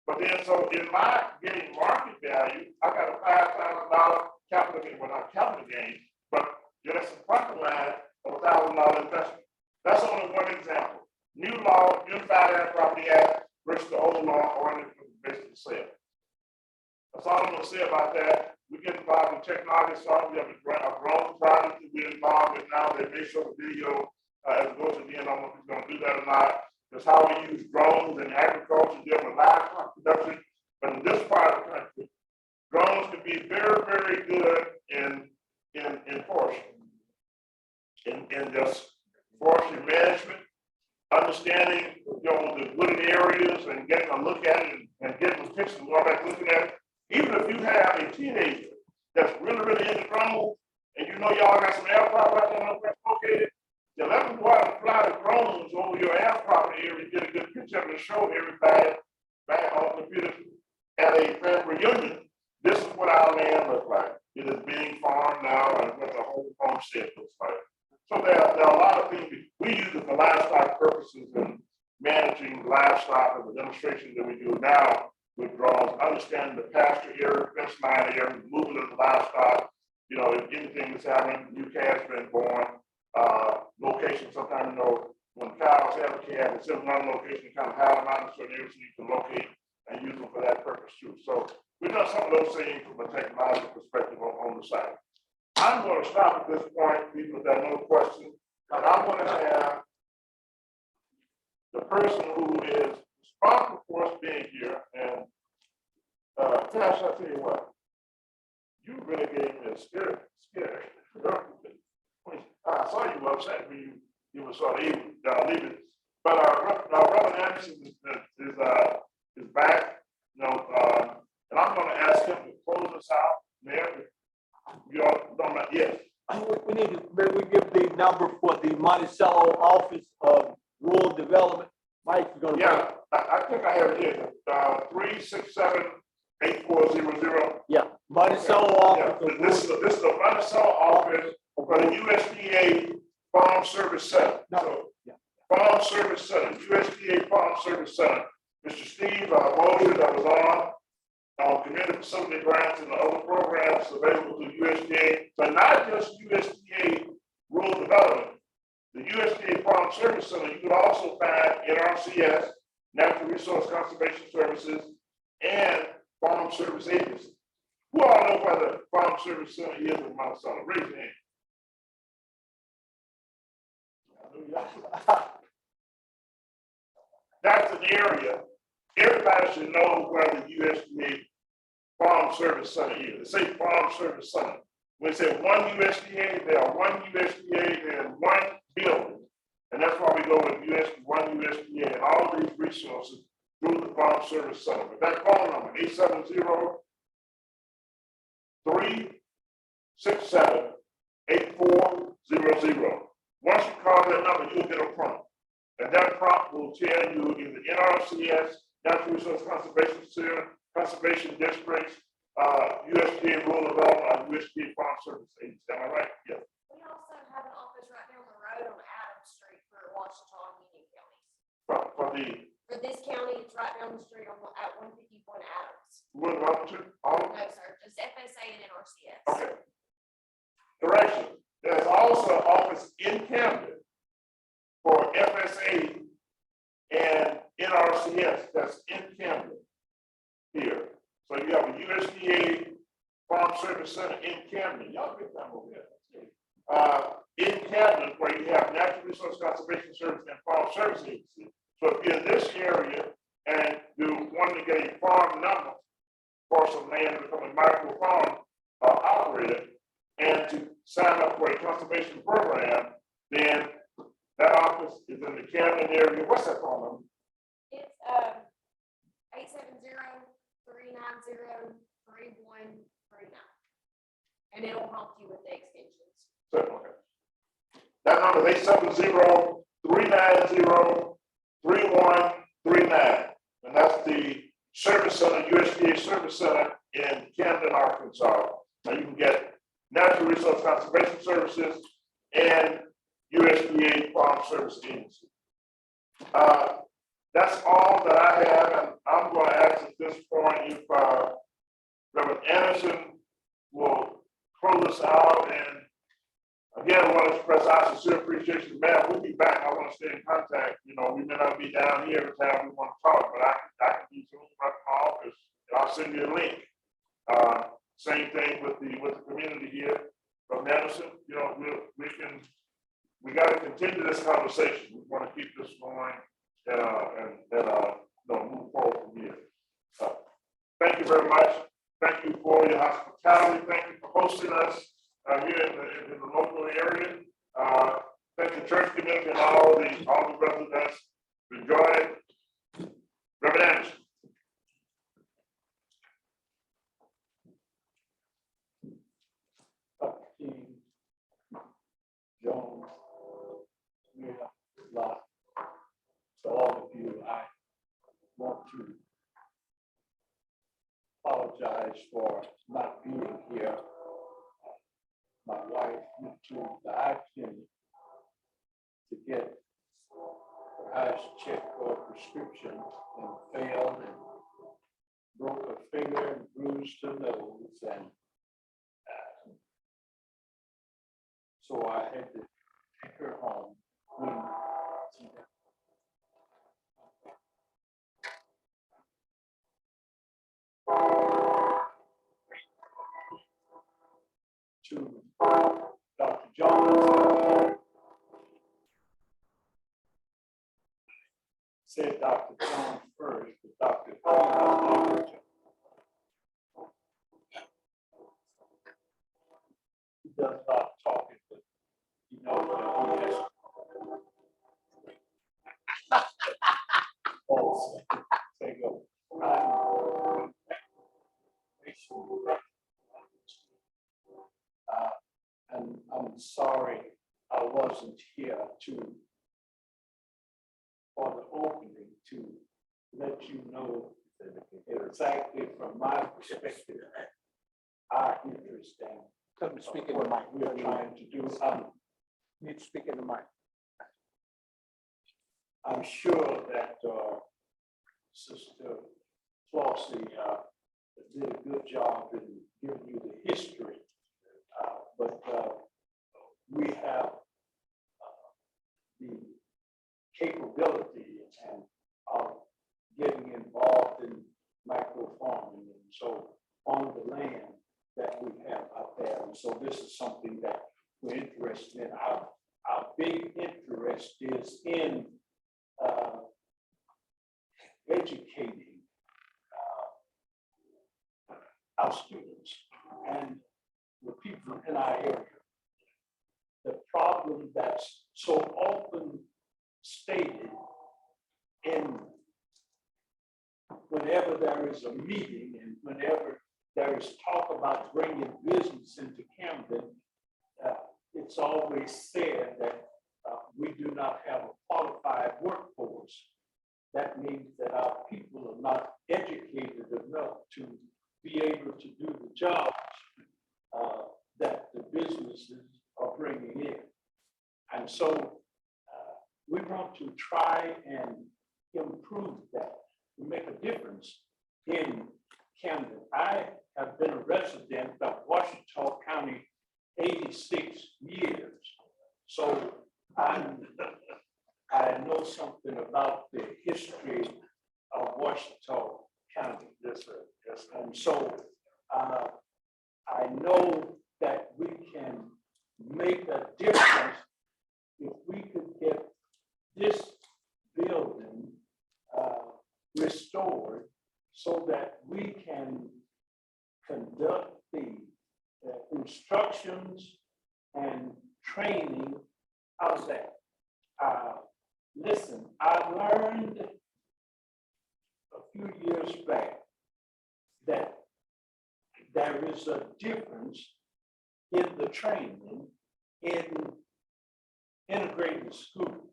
But then, so in my getting market value, I got a $5,000 capital gain, well, not capital gain, but just a profit line of $1,000 investment. That's only one example. New law, Unified Property Act versus the old law ordinance basically sale. That's all I'm going to say about that. We get involved in technology, so we have a drone project that we're involved in now. They may show the video as it goes at the end. I don't know if we're going to do that or not. That's how we use drones in agriculture, dealing with livestock production. But in this part of the country, drones can be very, very good in forestry. In just forestry management, understanding the wooded areas and getting a look at it and getting the pictures and going back looking at it. Even if you have a teenager that's really, really into drones, and you know y'all got some air property out there, know where it's located, then let them go out and fly the drones over your air property area and get a good picture of it and show everybody back on the computer at a family reunion. This is what our land looks like. It is being farmed now and what the whole homestead looks like. So there are a lot of things we use it for livestock purposes and managing livestock and the demonstration that we do now with drones, understanding the pasture area, fence line area, movement of the livestock, if anything that's happening, new calves been born, location, sometimes, when cows have a calf, it's in one location, kind of have them out in certain areas so you can locate and use them for that purpose too. So we've done some of those things from a technological perspective on the site. I'm going to stop at this point, people, if there are no questions, and I'm going to have the person who is responsible for us being here, and Tash, I'll tell you what, you really gave me a scare. I saw you upset when you were sort of leaving, but Reverend Anderson is back, and I'm going to ask him to close us out. Mayor, you all don't know, yes. We need to maybe give the number for the Monticello office of 367-8400. Yeah, Monticello Yeah, office. this is the Monticello office for the USDA Farm Service Center. No, So, yeah. Farm Service Center, USDA Farm Service Center. Mr. Steve Mosier that was on community facility grants and the other programs available to USDA, but not just USDA rural development. The USDA Farm Service Center, you could also find NRCS, Natural Resource Conservation Services, and Farm Service Agency. Who all know where the Farm Service Center is in Monticello? Raise your hand. That's an area, everybody should know where the USDA Farm Service Center is. They say Farm Service Center. When they say one USDA, they are one USDA and one building. And that's why we go with one USDA and all of these resources through the Farm Service Center. But that phone number, 870-367-8400. Once you call that number, you'll get a prompt. And that prompt will tell you in the NRCS, Natural Resource Conservation Center, Conservation Districts, USDA Rural Development, USDA Farm Service Agency. Am I right? Yeah. We also have an office right down the road on Adams Street for Washita and Union counties. For For this county, it's right down the street at 151 Adams. what about all? No, sir, just FSA and NRCS. Okay. Correction. There's also an office in Camden for FSA and NRCS that's in Camden here. So you have a USDA Farm Service Center in Camden. Y'all big time over here. In Camden, where you have Natural Resource Conservation Service and Farm Service Agency. So if you're in this area and you want to get a farm number for some land to become a micro farm operator and to sign up for a conservation program, then that office is in the Camden area. What's that phone number? It's 870-390-3139. And it'll help you with the extensions. So, okay. That number is 870-390-3139. And that's the service center, USDA Service Center in Camden, Arkansas. Now you can get Natural Resource Conservation Services and USDA Farm Service Agency. That's all that I have, and I'm going to ask at this point if Reverend Anderson will close us out. And again, I want to express our sincere appreciation. Man, we'll be back. I want to stay in contact. You know, we may not be down here every time we want to talk, but I can do Zoom right from my office, and I'll send you a link. Same thing with the community here from Anderson. You know, we got to continue this conversation. We want to keep this going and move forward from here. Thank you very much. Thank you for your hospitality. Thank you for hosting us here in the local area. Thank the church community and all the residents for joining. Reverend Anderson. Jones, to all of you, I want to apologize for not being here. My wife went to the eye clinic to get her eyes checked for a prescription and failed and broke her finger and bruised her nose, and so I had to take her home. To Dr. Jones. Said Dr. Jones first, but Dr. Jones. He does not talk it, but he knows that he has. Also, say go. And I'm sorry I wasn't here for the opening to let you know exactly from my perspective, our interest and Come to speak in the mic. we're trying to do. Need to speak in the mic. I'm sure that Sister Flossie did a good job in giving you the history. But we have the capability and of getting involved in micro farming. And so on the land that we have out there. And so this is something that we're interested in. Our big interest is in educating our students and the people in our area. The problem that's so often stated in whenever there is a meeting and whenever there is talk about bringing business into Camden, it's always said that we do not have a qualified workforce. That means that our people are not educated enough to be able to do the jobs that the businesses are bringing in. And so we want to try and improve that, to make a difference in Camden. I have been a resident of Washington County 86 years. So I know something about the history of Washington County. Yes, sir. Yes, sir. And so I know that we can make a difference if we could get this building restored so that we can conduct the instructions and training out of that. Listen, I learned a few years back that there is a difference in the training in integrated schools.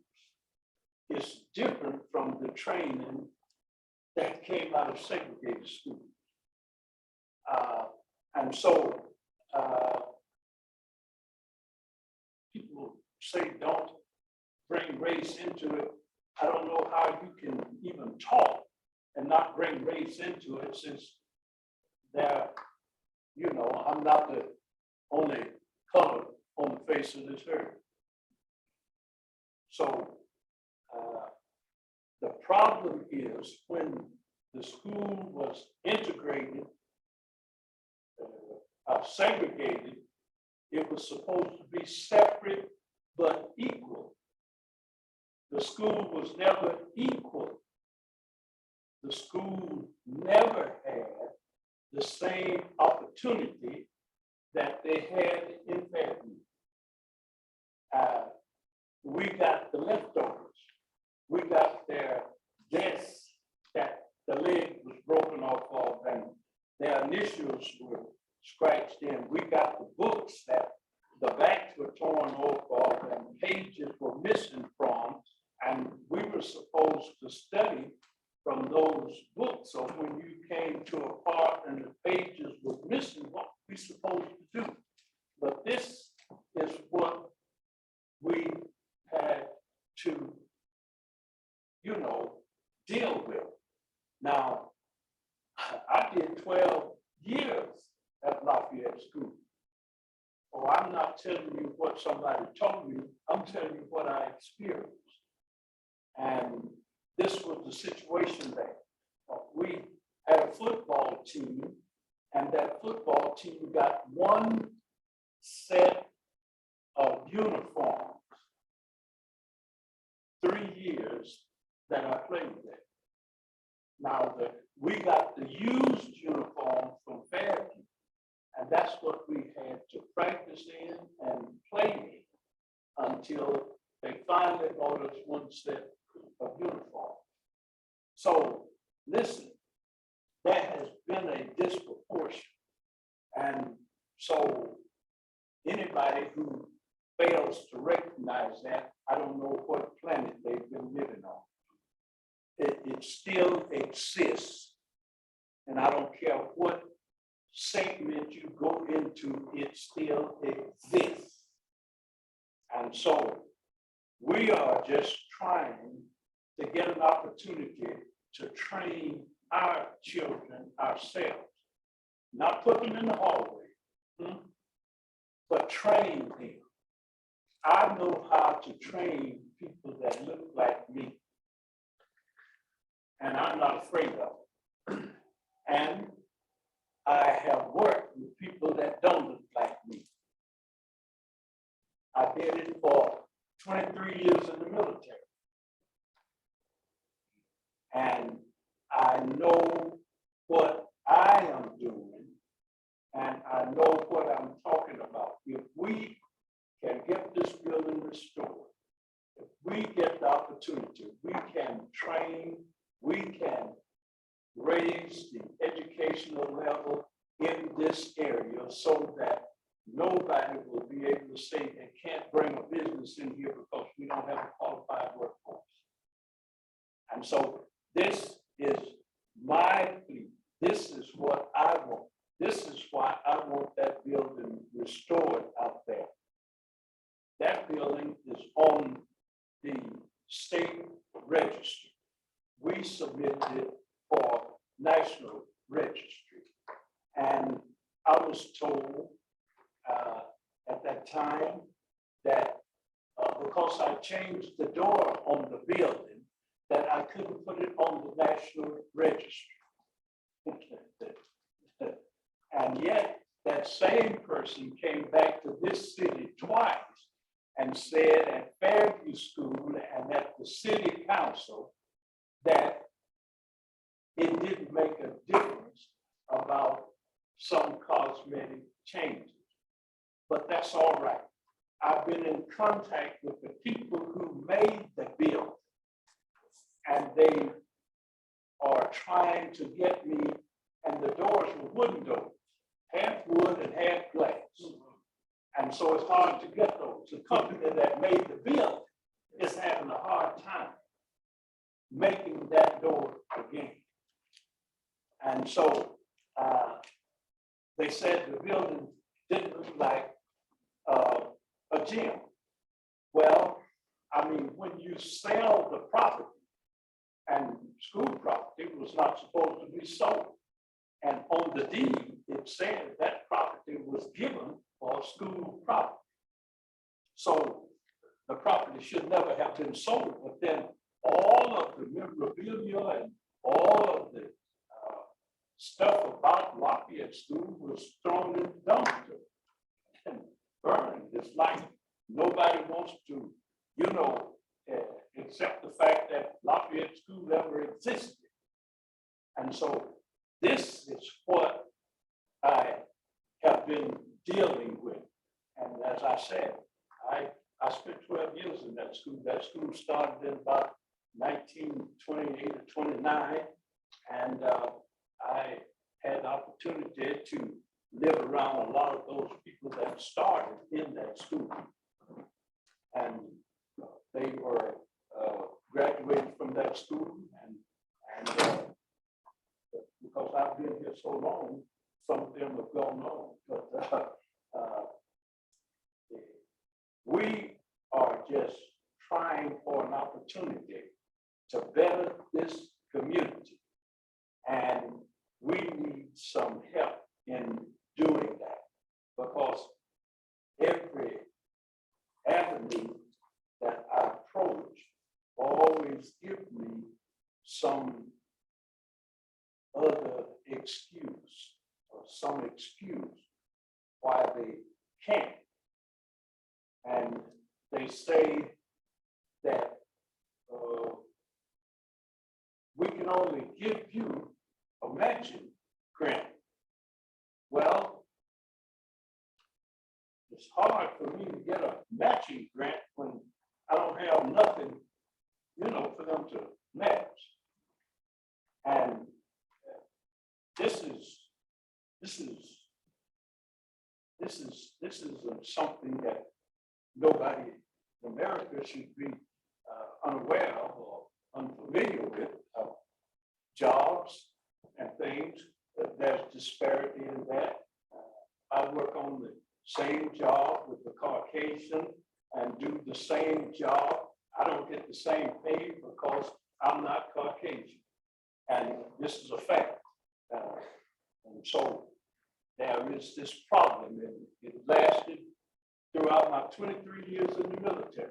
It's different from the training that came out of segregated schools. And so people say don't bring race into it. I don't know how you can even talk and not bring race into it, since there, you know, I'm not the only color on the face of this earth. So the problem is when the school was integrated, segregated, it was supposed to be separate but equal. The school was never equal. The school never had the same opportunity that they had in Fairview. We got the leftovers. We got their desks that the leg was broken off of and their initials were scratched in. We got the books that the backs were torn off of and pages were missing from, and we were supposed to study from those books. So when you came to a part and the pages were missing, what were we supposed to do? But this is what we had to, you know, deal with. Now, I did 12 years at Lafayette School. Oh, I'm not telling you what somebody told me, I'm telling you what I experienced. And this was the situation that we had a football team, and that football team got one set of uniforms 3 years that I played there. Now, we got the used uniform from Fairview, and that's what we had to practice in and play in until they finally bought us one set of uniform. So listen, there has been a disproportion. And so anybody who fails to recognize that, I don't know what planet they've been living on. It still exists. And I don't care what segment you go into, it still exists. And so we are just trying to get an opportunity to train our children ourselves, not put them in the hallway, but train them. I know how to train people that look like me, and I'm not afraid of them. And I have worked with people that don't look like me. I did it for 23 years in the military. And I know what I am doing, and I know what I'm talking about. If we can get this building restored, if we get the opportunity, we can train, we can raise the educational level in this area so that nobody will be able to say they can't bring a business in here because we don't have a qualified workforce. And so this is my plea. This is what I want. This is why I want that building restored out there. That building is on the state register. We submitted it for national registry. And I was told at that time that because I changed the door on the building, that I couldn't put it on the national registry. And yet that same person came back to this city twice and said at Fairview School and at the city council that it didn't make a difference about some cosmetic changes. But that's all right. I've been in contact with the people who made the bill, and they are trying to get me, and the doors were wooden doors, half wood and half glass. And so it's hard to get those. The company that made the bill is having a hard time making that door again. And so they said the building didn't look like a gym. Well, I mean, when you sell the property, and school property was not supposed to be sold. And on the deed, it said that property was given for school property. So the property should never have been sold, but then all of the memorabilia and all of the stuff about Lafayette School was thrown in the dumpster and burned. It's like nobody wants to, accept the fact that Lafayette School ever existed. And so this is what I have been dealing with. And as I said, I spent 12 years in that school. That school started in about 1928 or 29. And I had the opportunity to live around a lot of those people that started in that school. And they were graduated from that school, and because I've been here so long, some of them have gone on. But we are just trying for an opportunity to better this community, and we need some help in doing that, because every avenue that I approach always give me some other excuse or some excuse why they can't. And they say that we can only give you a matching grant. Well, it's hard for me to get a matching grant when I don't have nothing, for them to match. And this is something that nobody in America should be unaware of or unfamiliar with. Jobs and things there's disparity in that. I work on the same job with the Caucasian and do the same job. I don't get the same pay because I'm not Caucasian. And this is a fact. And so there is this problem, and it lasted throughout my 23 years in the military.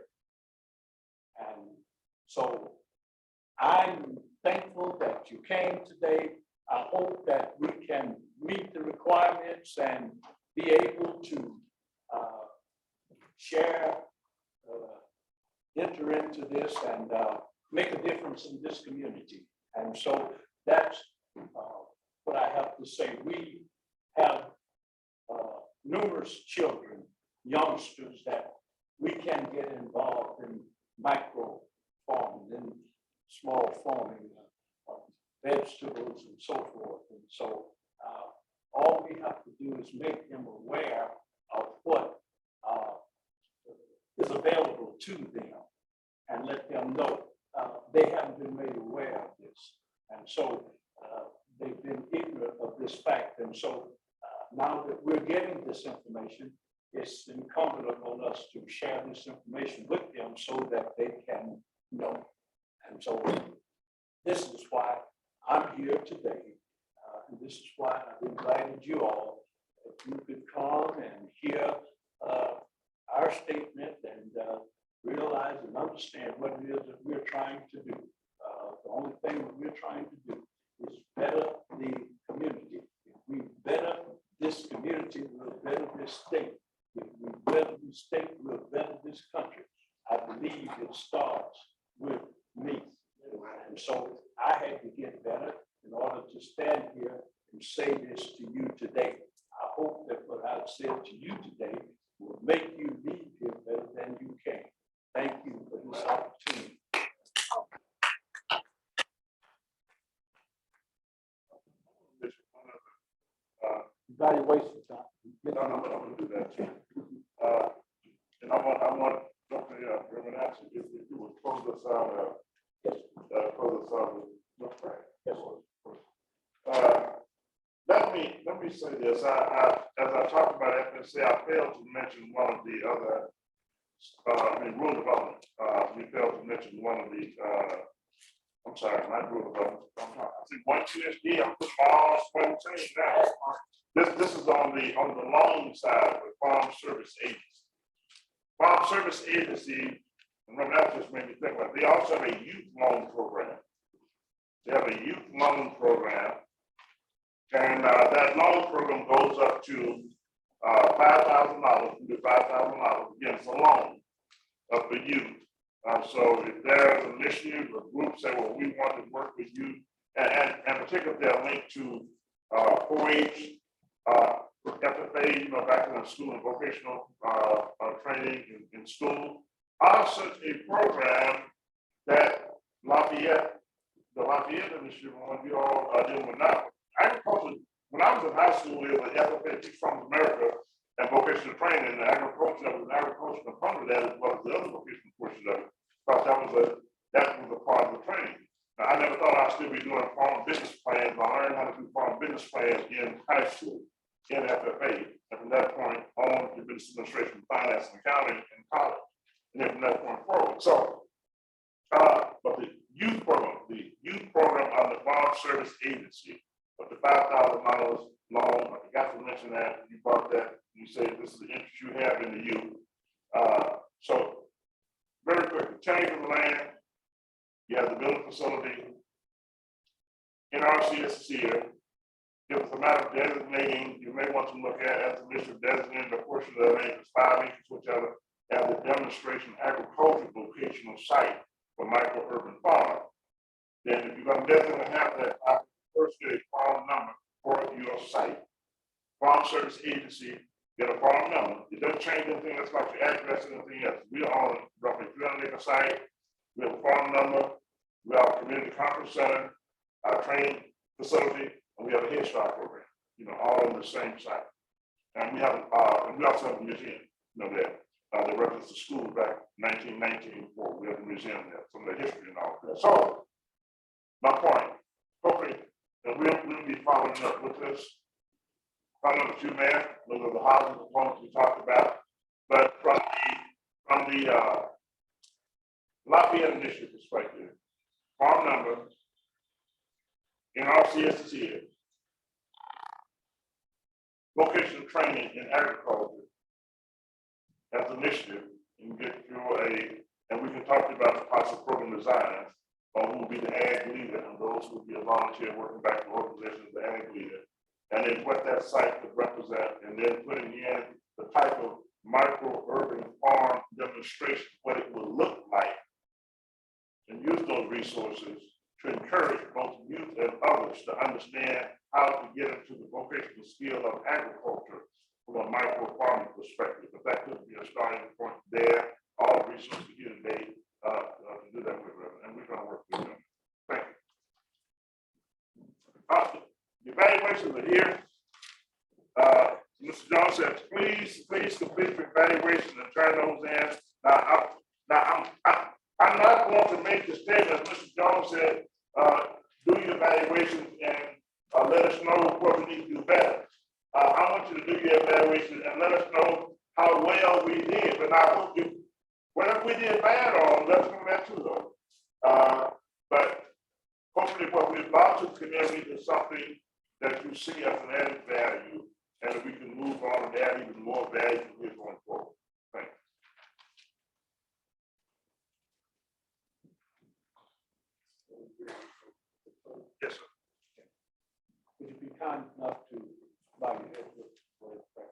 And so I'm thankful that you came today. I hope that we can meet the requirements and be able to share, enter into this and make a difference in this community. And so that's what I have to say. We have numerous children, youngsters that we can get involved in micro farming and small farming of vegetables and so forth. And so all we have to do is make them aware of what is available to them and let them know they haven't been made aware of this. And so they've been ignorant of this fact. And so now that we're getting this information, it's incumbent upon us to share this information with them so that they can know. And so this is why I'm here today. And this is why I've invited you all. If you could come and hear our statement and realize and understand what it is that we're trying to do. The only thing that we're trying to do is better the community. If we better this community, we'll better this state. If we better the state, we'll better this country. I believe it starts with me. And so I had to get better in order to stand here and say this to you today. I hope that what I've said to you today will make you leave here better than you came. Thank you for this opportunity. Evaluation time. No, I'm gonna do that too. And I want Dr. Reverend Ashton, if you would close us out, close us out with your prayer. Yes, Let me say this. As I talked about FSA, I failed to mention one of the other, rural development. We failed to mention one of the, I'm sorry, not rural development. I think One USDA, I'm putting all 17 now. This is on the loan side with Farm Service Agency. Farm Service Agency, and remember that just made me think about it. They also have a youth loan program. They have a youth loan program. And that loan program goes up to $5,000, you do $5,000 against a loan for youth. So if there's an issue, the group say, well, we want to work with you, and particularly they're linked to 4-H, FFA, back in the school and vocational training in school. Such a program that Lafayette, the Lafayette initiative, one you all are dealing with now. Agriculture, when I was in high school, it was FFA, Teach Farmers America, and vocational training, and agriculture, there was an agriculture component of that as well as the other vocational portion of it, because that was a part of the training. Now, I never thought I'd still be doing farm business plans. I learned how to do farm business plans in high school, in FFA, and from that point on to business administration, finance, and accounting in college, and then from that point forward. So, but the youth program on the Farm Service Agency, but the $5,000 loan, I forgot to mention that, you brought that, you said this is the interest you have in the youth. So, very quickly, change of the land, you have the building facility, NRC is here. If it's a matter of designating, you may want to look at as a mission designating a portion of the land, it's 5 acres, whichever, as a demonstration agricultural vocational site for micro-urban farm. Then if you're going to designate have that, first get a farm number for your site. Farm Service Agency, get a farm number. It doesn't change anything, that's like your address and anything else. We are on roughly 300-acre site. We have a farm number, we have a community conference center, our training facility, and we have a Head Start program, all on the same site. And we have, and we also have a museum, that reference to school back 1919, before we have a museum there, some of the history and all that. So, my point, hopefully, And we'll be following up with this. I know that you, man, those are the housing components we talked about, but from the Lafayette initiative perspective, farm number, NRCS is here. Vocational training in agriculture as an initiative, and get you and we can talk about the possible program designs, or who will be the ag leader, and those who will be a volunteer working back to the organization as the ag leader. And then what that site could represent, and then putting in the type of micro-urban farm demonstration, what it will look like, and use those resources to encourage both youth and others to understand how to get into the vocational skill of agriculture from a micro farming perspective. But that could be a starting point there. All the resources here today to do that with them, and we're going to work with them. Thank you. The evaluations are here. Mr. Jones said, please complete your evaluation and turn those in. I'm not going to make the statement, Mr. Jones said, do your evaluation and let us know what we need to do better. I want you to do your evaluation and let us know how well we did. But now, whatever we did bad on, let's come back to though. But hopefully what we brought to the community is something that you see as an added value, and we can move on and add even more value from here going forward. Thank you. Yes, sir. Would you be kind enough to bow your head with prayer?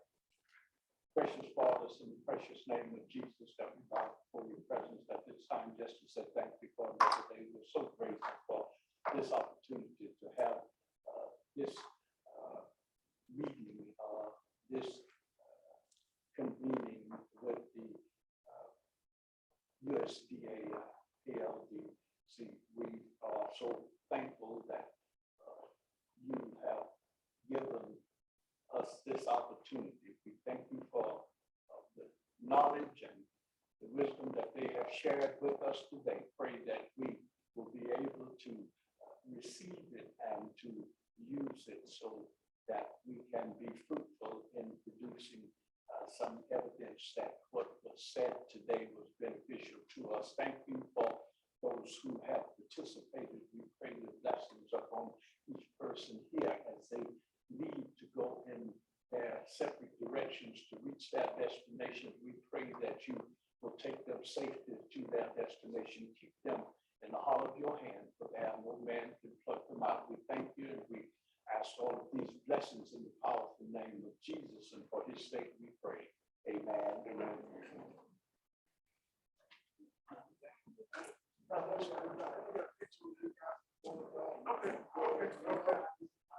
Precious Father, in the precious name of Jesus, that we bow before your presence at this time, just to say thank you for another day. We're so grateful for this opportunity to have this meeting, this convening with the USDA, ALCDC. We are so thankful that you have given us this opportunity. We thank you for the knowledge and the wisdom that they have shared with us today. Pray that we will be able to receive it and to use it so that we can be fruitful in producing some evidence that what was said today was beneficial to us. Thank you for those who have participated. We pray the blessings upon each person here as they lead to go in their separate directions to reach that destination. We pray that you will take them safely to their destination, keep them in the hollow of your hand, for there no man can pluck them out. We thank you and we ask all of these blessings in the powerful name of Jesus, and for his sake